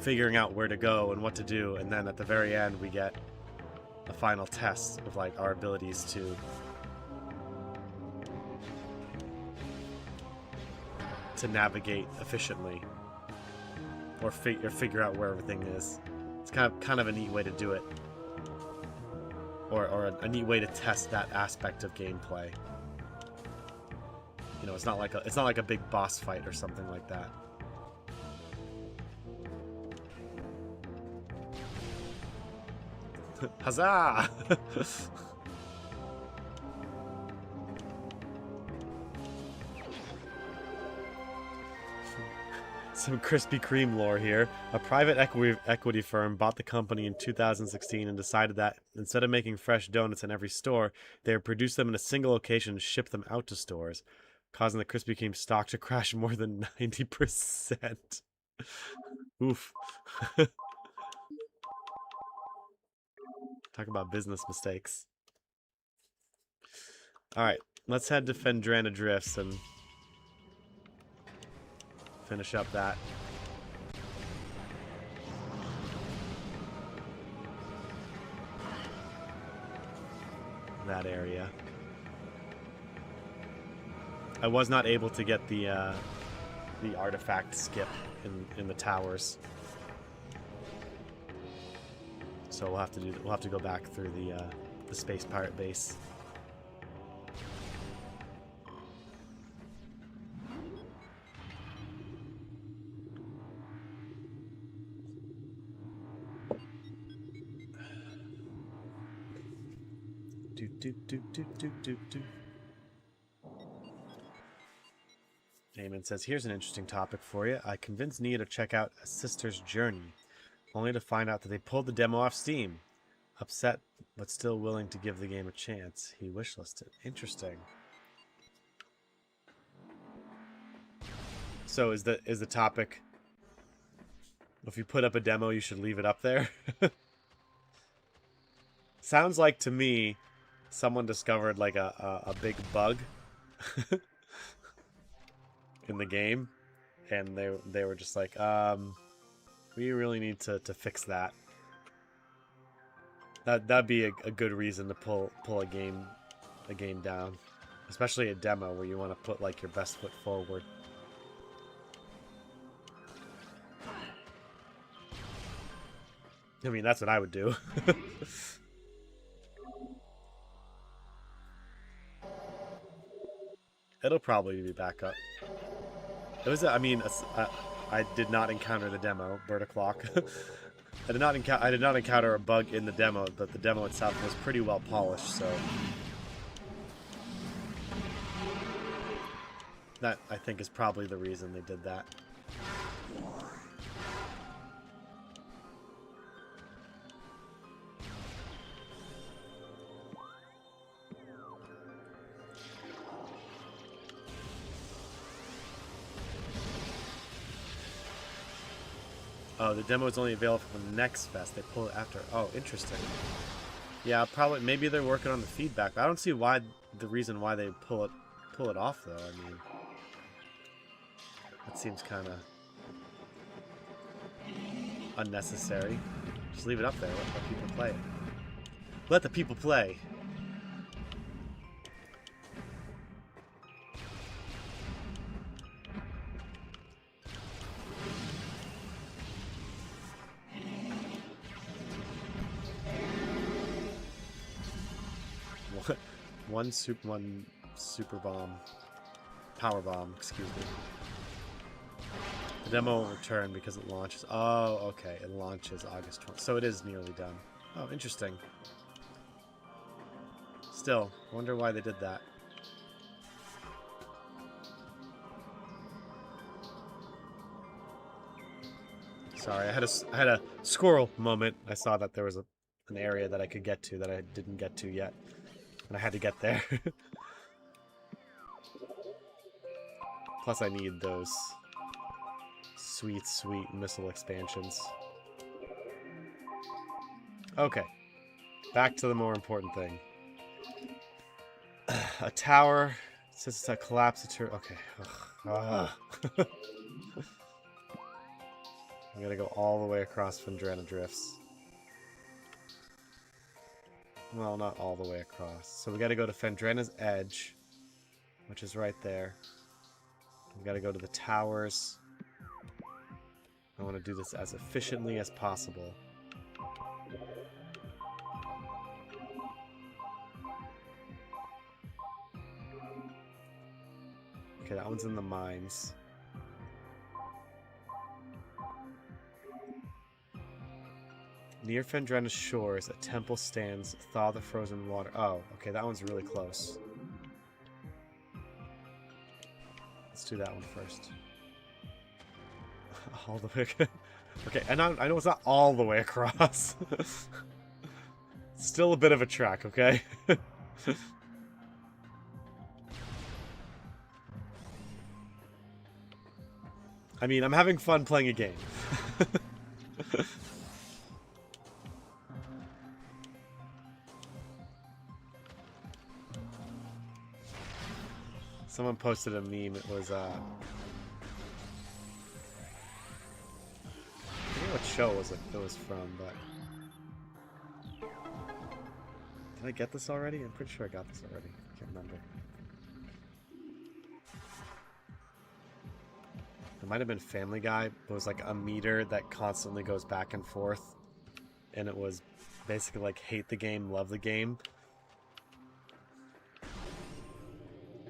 figuring out where to go and what to do, and then at the very end we get a final test of like our abilities to navigate efficiently or figure out where everything is. It's kind of a neat way to do it, or a neat way to test that aspect of gameplay. You know, it's not like a big boss fight or something like that. Huzzah! Some Krispy Kreme lore here. A private equity firm bought the company in 2016 and decided that instead of making fresh donuts in every store, they would produce them in a single location and ship them out to stores, causing the Krispy Kreme stock to crash more than 90%. Oof. Talk about business mistakes. Alright, let's head to Phendrana Drifts and finish up that area. I was not able to get the artifact skip in the towers, so we'll have to go back through the space pirate base. Eamon says, here's an interesting topic for you. I convinced Nia to check out A Sister's Journey, only to find out that they pulled the demo off Steam. Upset, but still willing to give the game a chance. He wishlisted. Interesting. So is the topic, if you put up a demo, you should leave it up there? Sounds like to me someone discovered like a big bug in the game, and they were just like, we really need to fix that. That'd be a good reason to pull a game down, especially a demo where you want to put like your best foot forward. I mean, that's what I would do. It'll probably be back up. It was, I mean, I did not encounter the demo, Bird O'Clock. I did not encounter a bug in the demo, but the demo itself was pretty well polished, so that, I think, is probably the reason they did that. Oh, the demo is only available for the next fest. They pull it after. Oh, interesting. Yeah, probably. Maybe they're working on the feedback. I don't see the reason why they pull it off, though. I mean, that seems kind of unnecessary. Just leave it up there. Let people play it. Let the people play. One super bomb, power bomb, excuse me. The demo won't return because it launches. Oh, okay. It launches August 20th. So it is nearly done. Oh, interesting. Still, wonder why they did that. Sorry, I had a squirrel moment. I saw that there was an area that I could get to that I didn't get to yet, and I had to get there. Plus, I need those sweet, sweet missile expansions. Okay, back to the more important thing. A tower. Since it's a collapse, okay. I'm gonna go all the way across Phendrana Drifts. Well, not all the way across. So we gotta go to Phendrana's edge, which is right there. We gotta go to the towers. I want to do this as efficiently as possible. Okay, that one's in the mines. Near Phendrana's shores, a temple stands. Thaw the frozen water. Oh, okay, that one's really close. Let's do that one first. All the way. Okay, and I know it's not all the way across. Still a bit of a track, okay? I mean, I'm having fun playing a game. Someone posted a meme. It was, I forget what show it was from, but... Did I get this already? I'm pretty sure I got this already. I can't remember. It might have been Family Guy. It was like a meter that constantly goes back and forth. And it was basically like hate the game, love the game.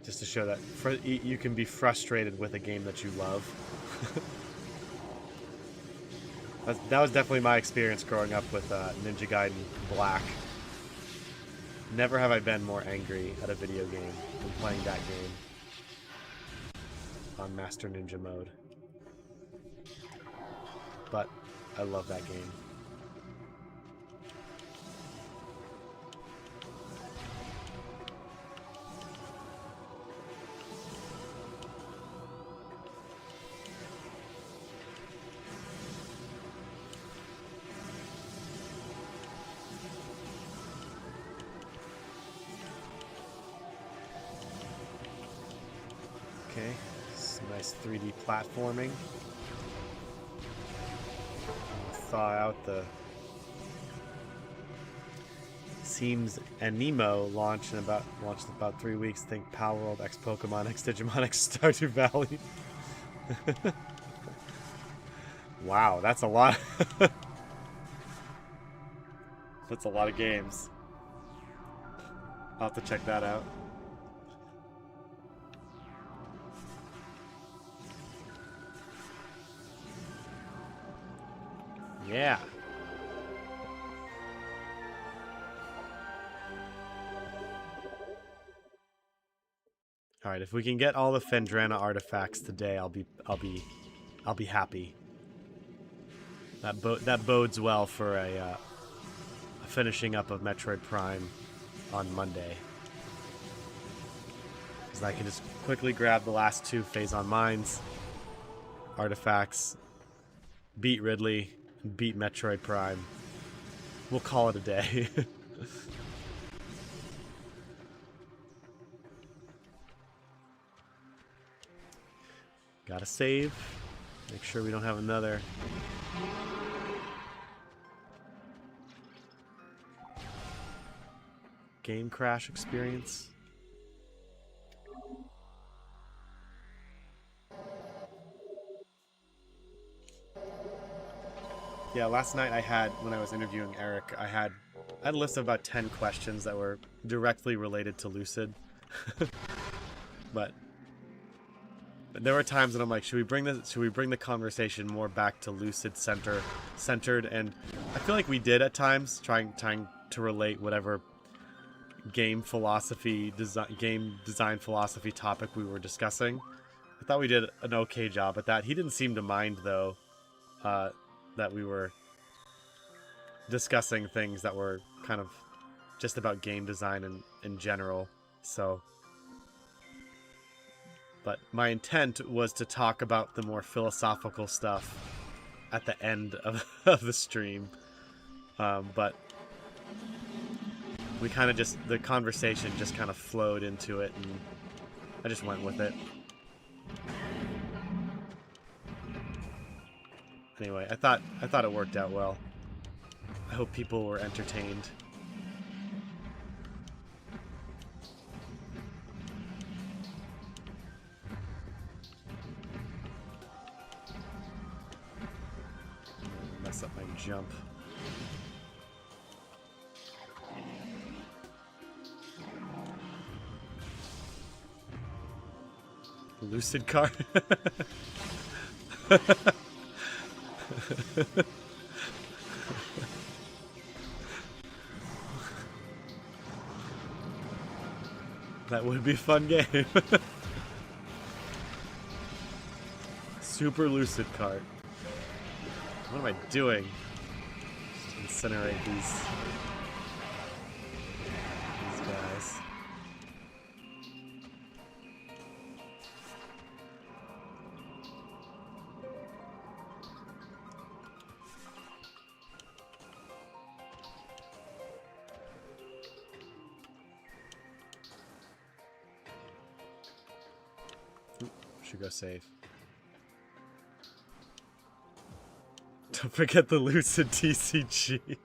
Just to show that you can be frustrated with a game that you love. That was definitely my experience growing up with Ninja Gaiden Black. Never have I been more angry at a video game than playing that game on Master Ninja mode. But I love that game. Okay, some nice 3D platforming. Thaw out the... Seems and Nemo launched in about 3 weeks. Think Power World, X Pokemon, X Digimon, X Stardew Valley. Wow, that's a lot. That's a lot of games. I'll have to check that out. Yeah. All right, if we can get all the Phendrana artifacts today, I'll be happy. That bodes well for a finishing up of Metroid Prime on Monday. Because I can just quickly grab the last 2 Phazon Mines artifacts, beat Ridley, and beat Metroid Prime. We'll call it a day. Gotta save. Make sure we don't have another game crash experience. Yeah, last night when I was interviewing Eric, I had a list of about 10 questions that were directly related to Lucid. But there were times that I'm like, should we bring the conversation more back to Lucid centered? And I feel like we did at times, trying to relate whatever game design philosophy topic we were discussing. I thought we did an okay job at that. He didn't seem to mind though, that we were discussing things that were kind of just about game design in general. So, but my intent was to talk about the more philosophical stuff at the end of the stream. But we kind of the conversation just kind of flowed into it, and I just went with it. Anyway, I thought it worked out well. I hope people were entertained. Mess up my jump. Lucid car. That would be a fun game. Super lucid cart. What am I doing? Just incinerate these guys. Should go save. Don't forget the Lucid TCG.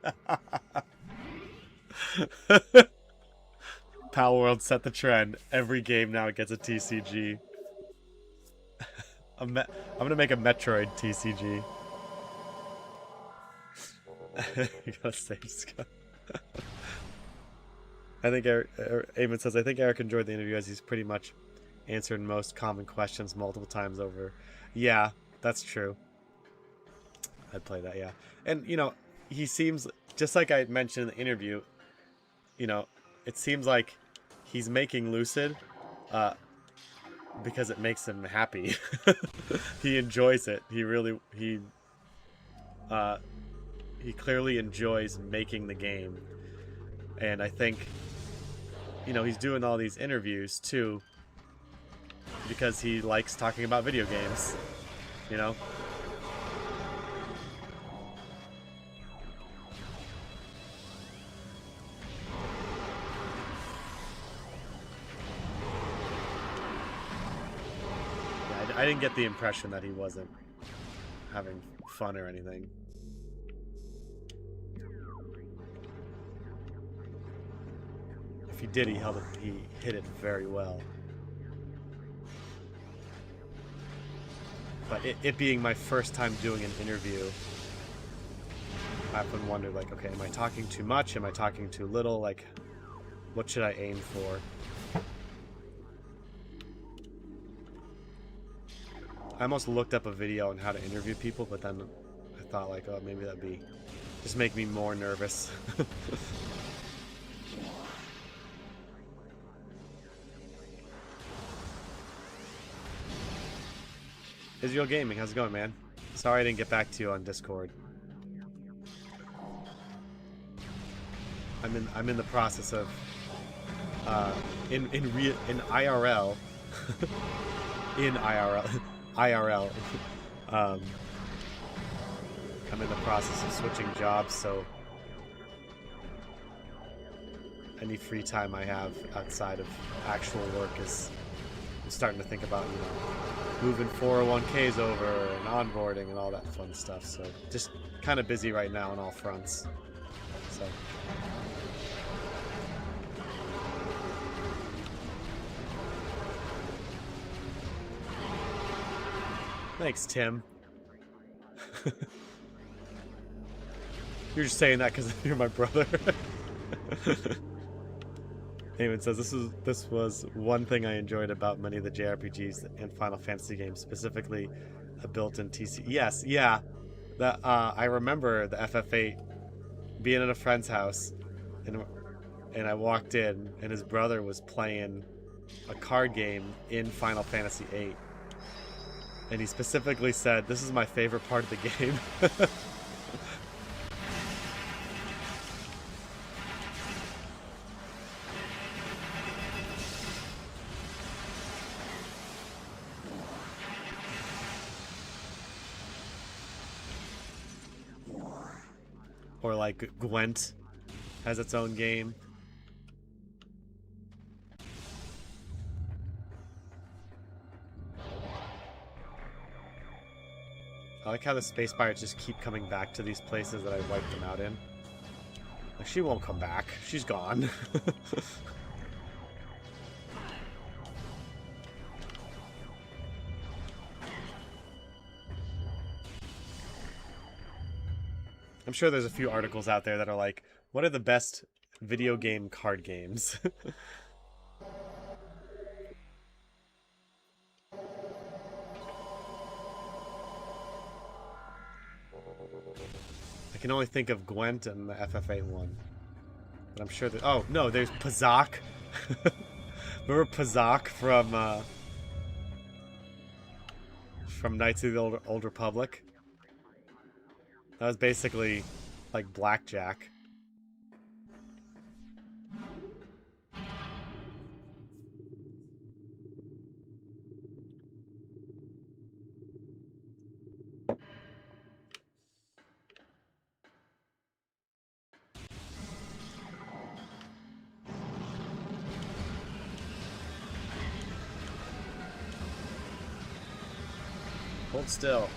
Pal World set the trend. Every game now gets a TCG. I'm gonna make a Metroid TCG. You gotta save Scott. I think Eamon says, I think Eric enjoyed the interview as he's pretty much answered most common questions multiple times over. Yeah, that's true. I'd play that, yeah. And, you know, he seems, just like I mentioned in the interview, you know, it seems like he's making Lucid because it makes him happy. He enjoys it. He clearly enjoys making the game. And I think, you know, he's doing all these interviews, too, because he likes talking about video games, you know? Yeah, I didn't get the impression that he wasn't having fun or anything. If he did, he hit it very well. But it being my first time doing an interview, I often wonder, like, okay, am I talking too much? Am I talking too little? Like, what should I aim for? I almost looked up a video on how to interview people, but then I thought, like, oh, maybe that'd be just make me more nervous. Israel Gaming, how's it going, man? Sorry I didn't get back to you on Discord. I'm in the process of in IRL in IRL I'm in the process of switching jobs, so any free time I have outside of actual work is I'm starting to think about, you know, moving 401ks over and onboarding and all that fun stuff. So just kind of busy right now on all fronts. So thanks, Tim. You're just saying that because you're my brother. Eamon says this was one thing I enjoyed about many of the JRPGs and Final Fantasy games, specifically a built-in TC. Yes, yeah. That I remember the FF8 being at a friend's house, and I walked in, and his brother was playing a card game in Final Fantasy VIII, and he specifically said, "This is my favorite part of the game." Or like Gwent has its own game. I like how the space pirates just keep coming back to these places that I wiped them out in. Like, she won't come back. She's gone. I'm sure there's a few articles out there that are like, what are the best video game card games? I can only think of Gwent and the FF8 one. But I'm sure that... Oh, no, there's Pazak. Remember Pazak from Knights of the Old Republic? That was basically like blackjack. Hold still.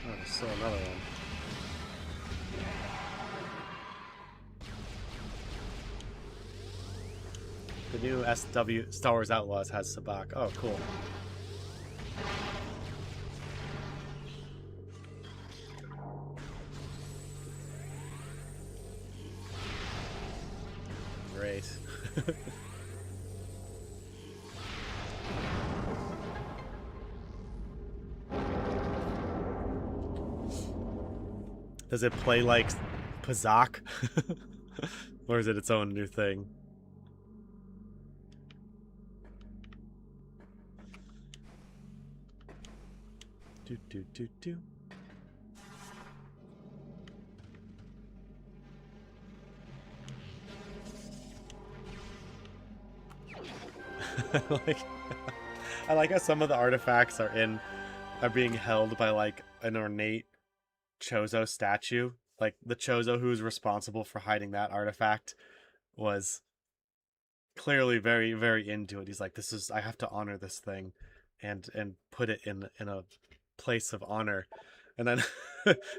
Oh, there's still another one. The new SW Star Wars Outlaws has Sabak. Oh, cool. Great. Does it play like Pazak? Or is it its own new thing? Do do do do. I like how some of the artifacts are being held by like an ornate Chozo statue. Like the Chozo who's responsible for hiding that artifact was clearly very, very into it. He's like, I have to honor this thing and put it in a place of honor. And then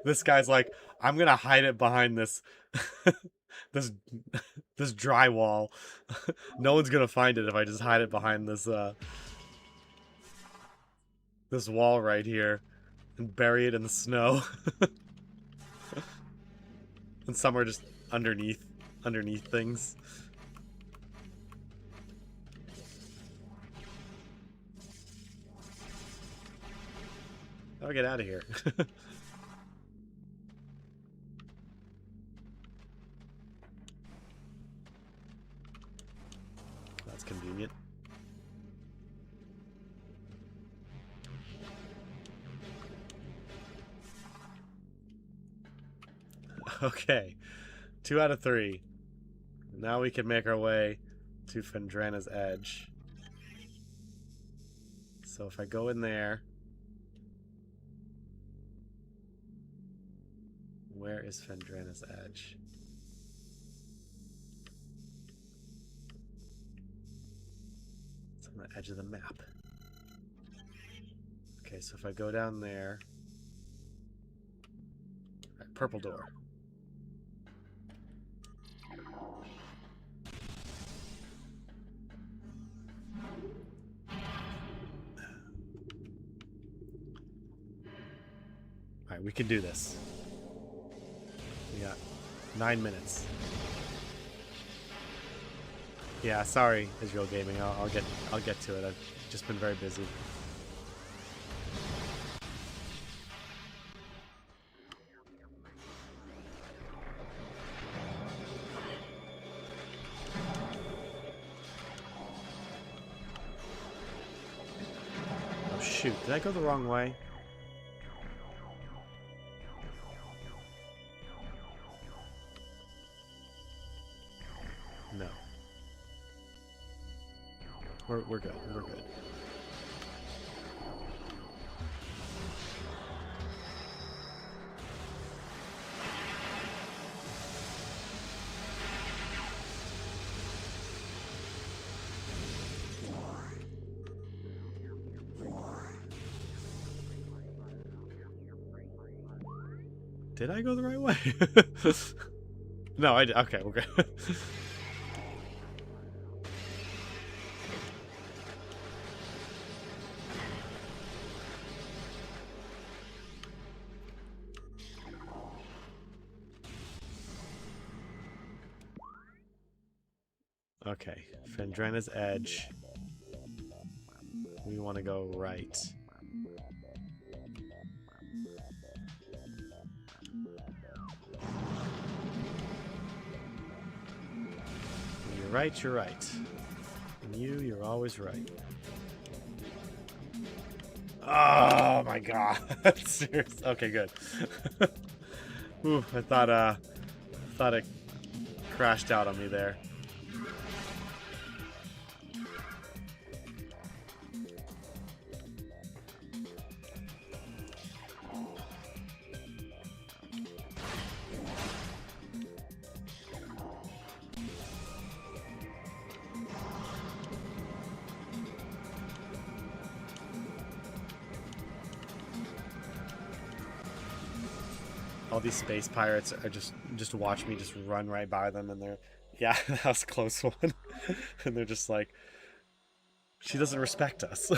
this guy's like, I'm gonna hide it behind this this this drywall. No one's gonna find it if I just hide it behind this this wall right here and bury it in the snow. And some are just underneath things. I'll get out of here. That's convenient. Okay. 2 out of 3. Now we can make our way to Phendrana's Edge. So if I go in there... Where is Phendrana's Edge? It's on the edge of the map. Okay, so if I go down there... Right, purple door. Alright, we can do this. We got 9 minutes. Yeah, sorry, Israel Gaming. I'll get to it. I've just been very busy. Oh shoot, did I go the wrong way? No. We're good. We're good. Did I go the right way? No, I did. Okay, we're good. Okay, Phendrana's edge. We want to go right. You're right, you're right. And you're always right. Oh my god. Seriously. Okay, good. Ooh, I thought it crashed out on me there. All these space pirates are just watch me just run right by them, and they're, yeah, that was a close one. And they're just like, she doesn't respect us.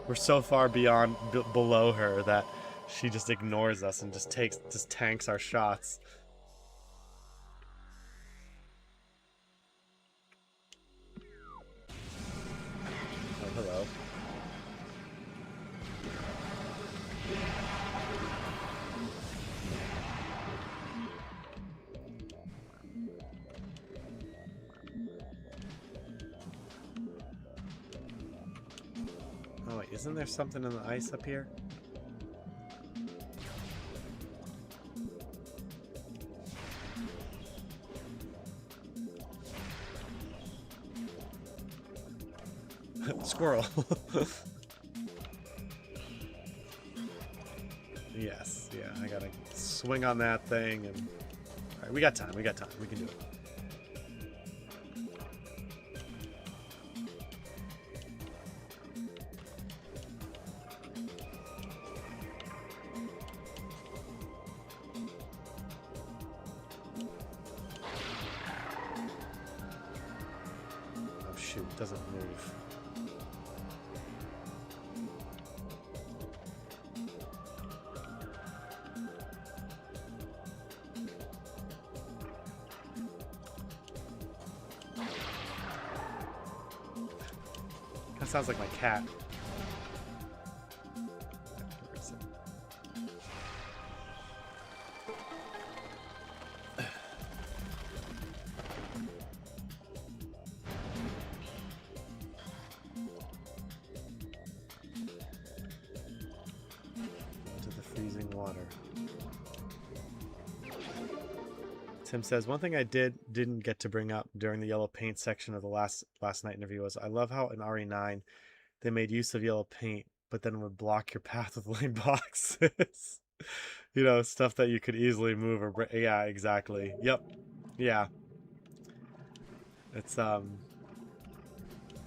We're so far beyond below her that she just ignores us and just tanks our shots. Oh, hello. Oh wait, isn't there something in the ice up here? Squirrel. Yes, yeah, I gotta swing on that thing, and alright, we got time, we can do it. Oh shoot, it doesn't move. That sounds like my cat. Where is it? Into the freezing water. Tim says, one thing I didn't get to bring up during the yellow paint section of the last night interview was I love how in RE9 they made use of yellow paint, but then would block your path with lane boxes. You know, stuff that you could easily move or yeah, exactly. Yep. Yeah. It's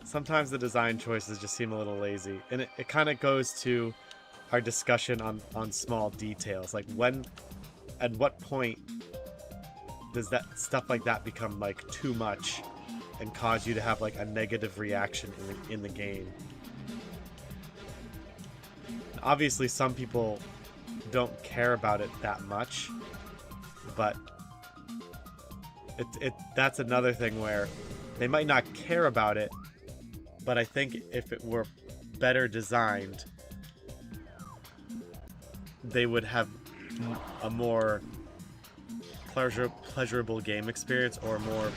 sometimes the design choices just seem a little lazy. And it kind of goes to our discussion on small details. Like when, at what point does that stuff like that become like too much and cause you to have like a negative reaction in the game? obviously some people don't care about it that much, but that's another thing where they might not care about it, but I think if it were better designed, they would have a more pleasurable game experience, or more,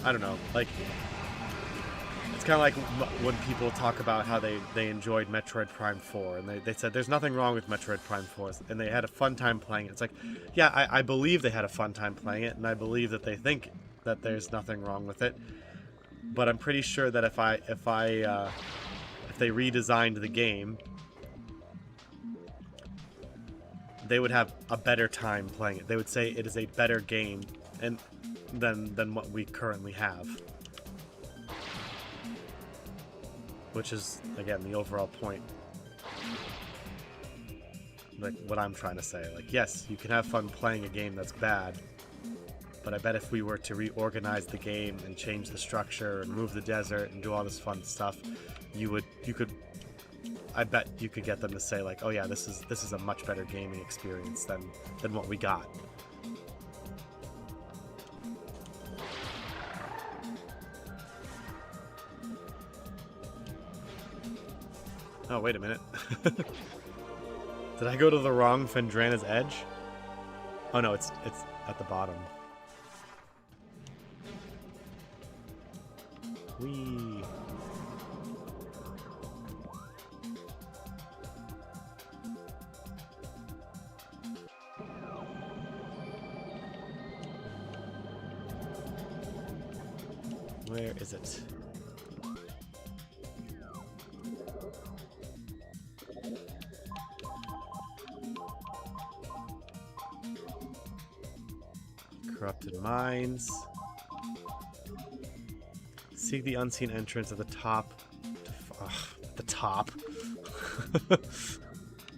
I don't know, like, it's kind of like when people talk about how they enjoyed Metroid Prime 4, and they said there's nothing wrong with Metroid Prime 4, and they had a fun time playing it. It's like, yeah, I believe they had a fun time playing it, and I believe that they think that there's nothing wrong with it, but I'm pretty sure that if they redesigned the game, they would have a better time playing it. They would say it is a better game than what we currently have. Which is, again, the overall point. Like, what I'm trying to say. Like, yes, you can have fun playing a game that's bad, but I bet if we were to reorganize the game and change the structure and move the desert and do all this fun stuff, I bet you could get them to say, like, oh yeah, this is a much better gaming experience than what we got. Oh, wait a minute. Did I go to the wrong Phendrana's edge? Oh no, it's at the bottom. Whee! Where is it? Corrupted mines. Seek the unseen entrance at the top. At the top.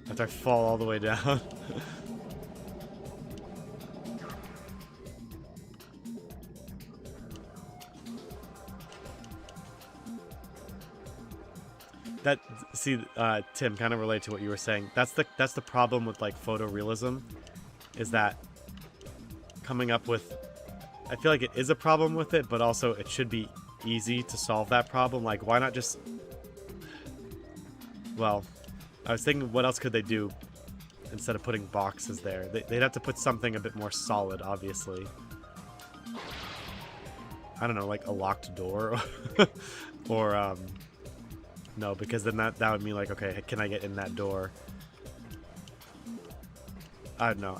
After I fall all the way down. Tim, kind of relate to what you were saying. That's the problem with like photorealism, is that coming up with, I feel like it is a problem with it, but also it should be easy to solve that problem. Like, why not just, well, I was thinking, what else could they do instead of putting boxes there? They'd have to put something a bit more solid, obviously. I don't know, like a locked door, or no, because then that would mean like, okay, can I get in that door? I don't know.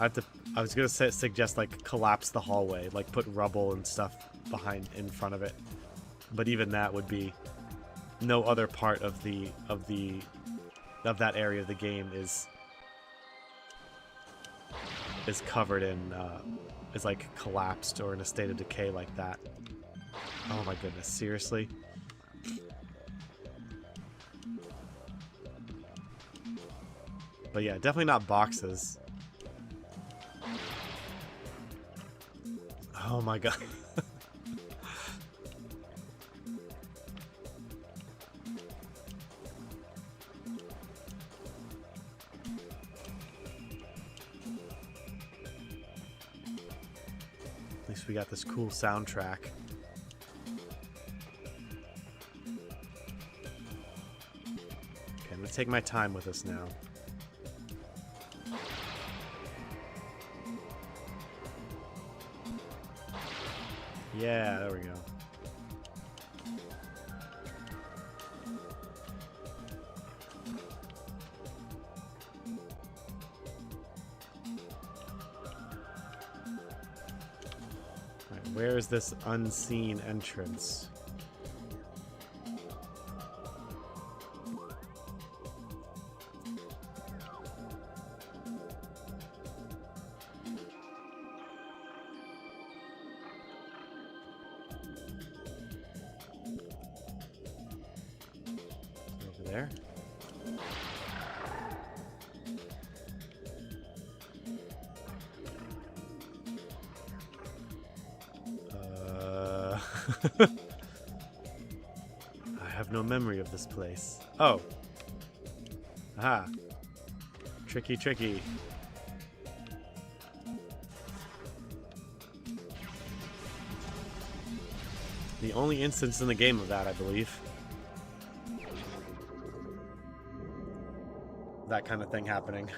I was gonna suggest like collapse the hallway, like put rubble and stuff in front of it. But even that would be, no other part of that area of the game is covered in is like collapsed or in a state of decay like that. Oh my goodness, seriously? But yeah, definitely not boxes. Oh my god. At least we got this cool soundtrack. Okay, I'm gonna take my time with this now. Yeah, there we go. Alright, where is this unseen entrance? There. I have no memory of this place. Oh. Aha. Tricky, tricky. The only instance in the game of that, I believe. That kind of thing happening.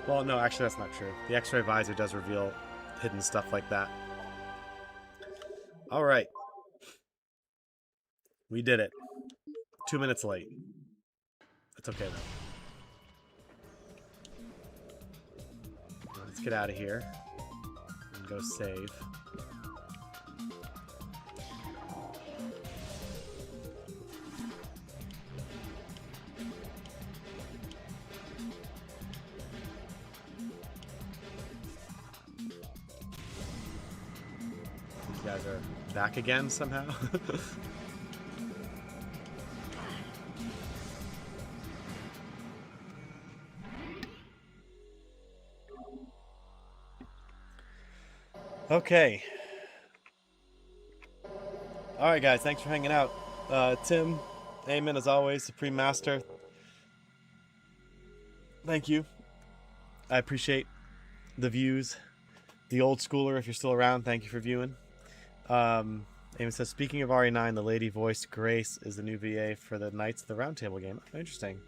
Well, no, actually that's not true. The X-ray visor does reveal hidden stuff like that. Alright. We did it. 2 minutes late. It's okay, though. Let's get out of here. And go save. These guys are back again somehow. Okay. Alright guys, thanks for hanging out. Tim, Eamon, as always, Supreme Master. Thank you. I appreciate the views. The old schooler, if you're still around, thank you for viewing. Eamon says, speaking of RE9, the lady voiced Grace is the new VA for the Knights of the Round Table game. Interesting.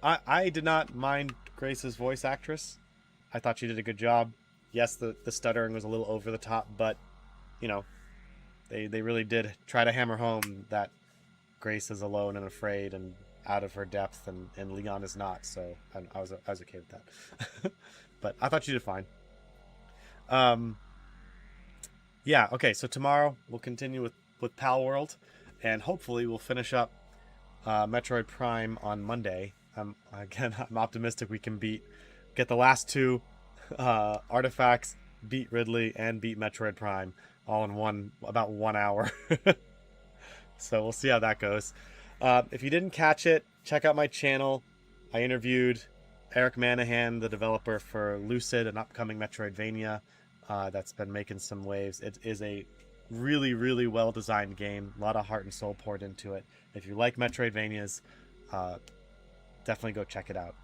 I did not mind Grace's voice actress. I thought she did a good job. Yes, the stuttering was a little over the top, but, you know, they really did try to hammer home that Grace is alone and afraid and out of her depth, and Leon is not, so I was okay with that. But I thought she did fine. Yeah, okay, so tomorrow we'll continue with Pal World, and hopefully we'll finish up Metroid Prime on Monday. Again, I'm optimistic we can get the last two artifacts, beat Ridley, and beat Metroid Prime all in about 1 hour. So we'll see how that goes. If you didn't catch it, check out my channel. I interviewed Eric Manahan, the developer for Lucid, an upcoming Metroidvania that's been making some waves. It is a really, really well-designed game. A lot of heart and soul poured into it. If you like Metroidvanias, definitely go check it out.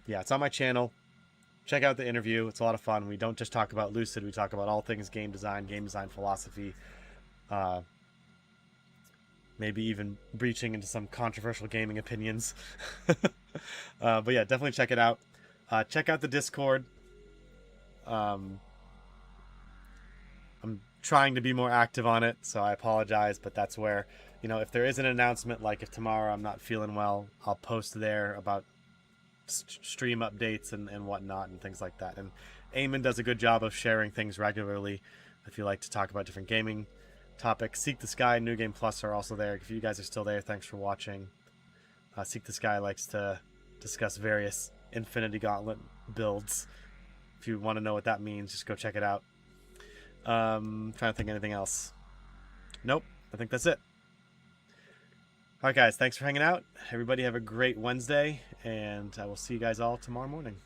Yeah, it's on my channel. Check out the interview. It's a lot of fun. We don't just talk about Lucid. We talk about all things game design philosophy, maybe even breaching into some controversial gaming opinions. But yeah, definitely check it out. Check out the Discord. I'm trying to be more active on it, so I apologize, but that's where, you know, if there is an announcement, like if tomorrow I'm not feeling well, I'll post there about stream updates and whatnot and things like that. And Eamon does a good job of sharing things regularly if you like to talk about different gaming topics. Seek the Sky and New Game Plus are also there. If you guys are still there, thanks for watching. Seek the Sky likes to discuss various Infinity Gauntlet builds. If you want to know what that means, just go check it out. Trying to think of anything else. Nope, I think that's it. Alright guys, thanks for hanging out. Everybody have a great Wednesday, and I will see you guys all tomorrow morning.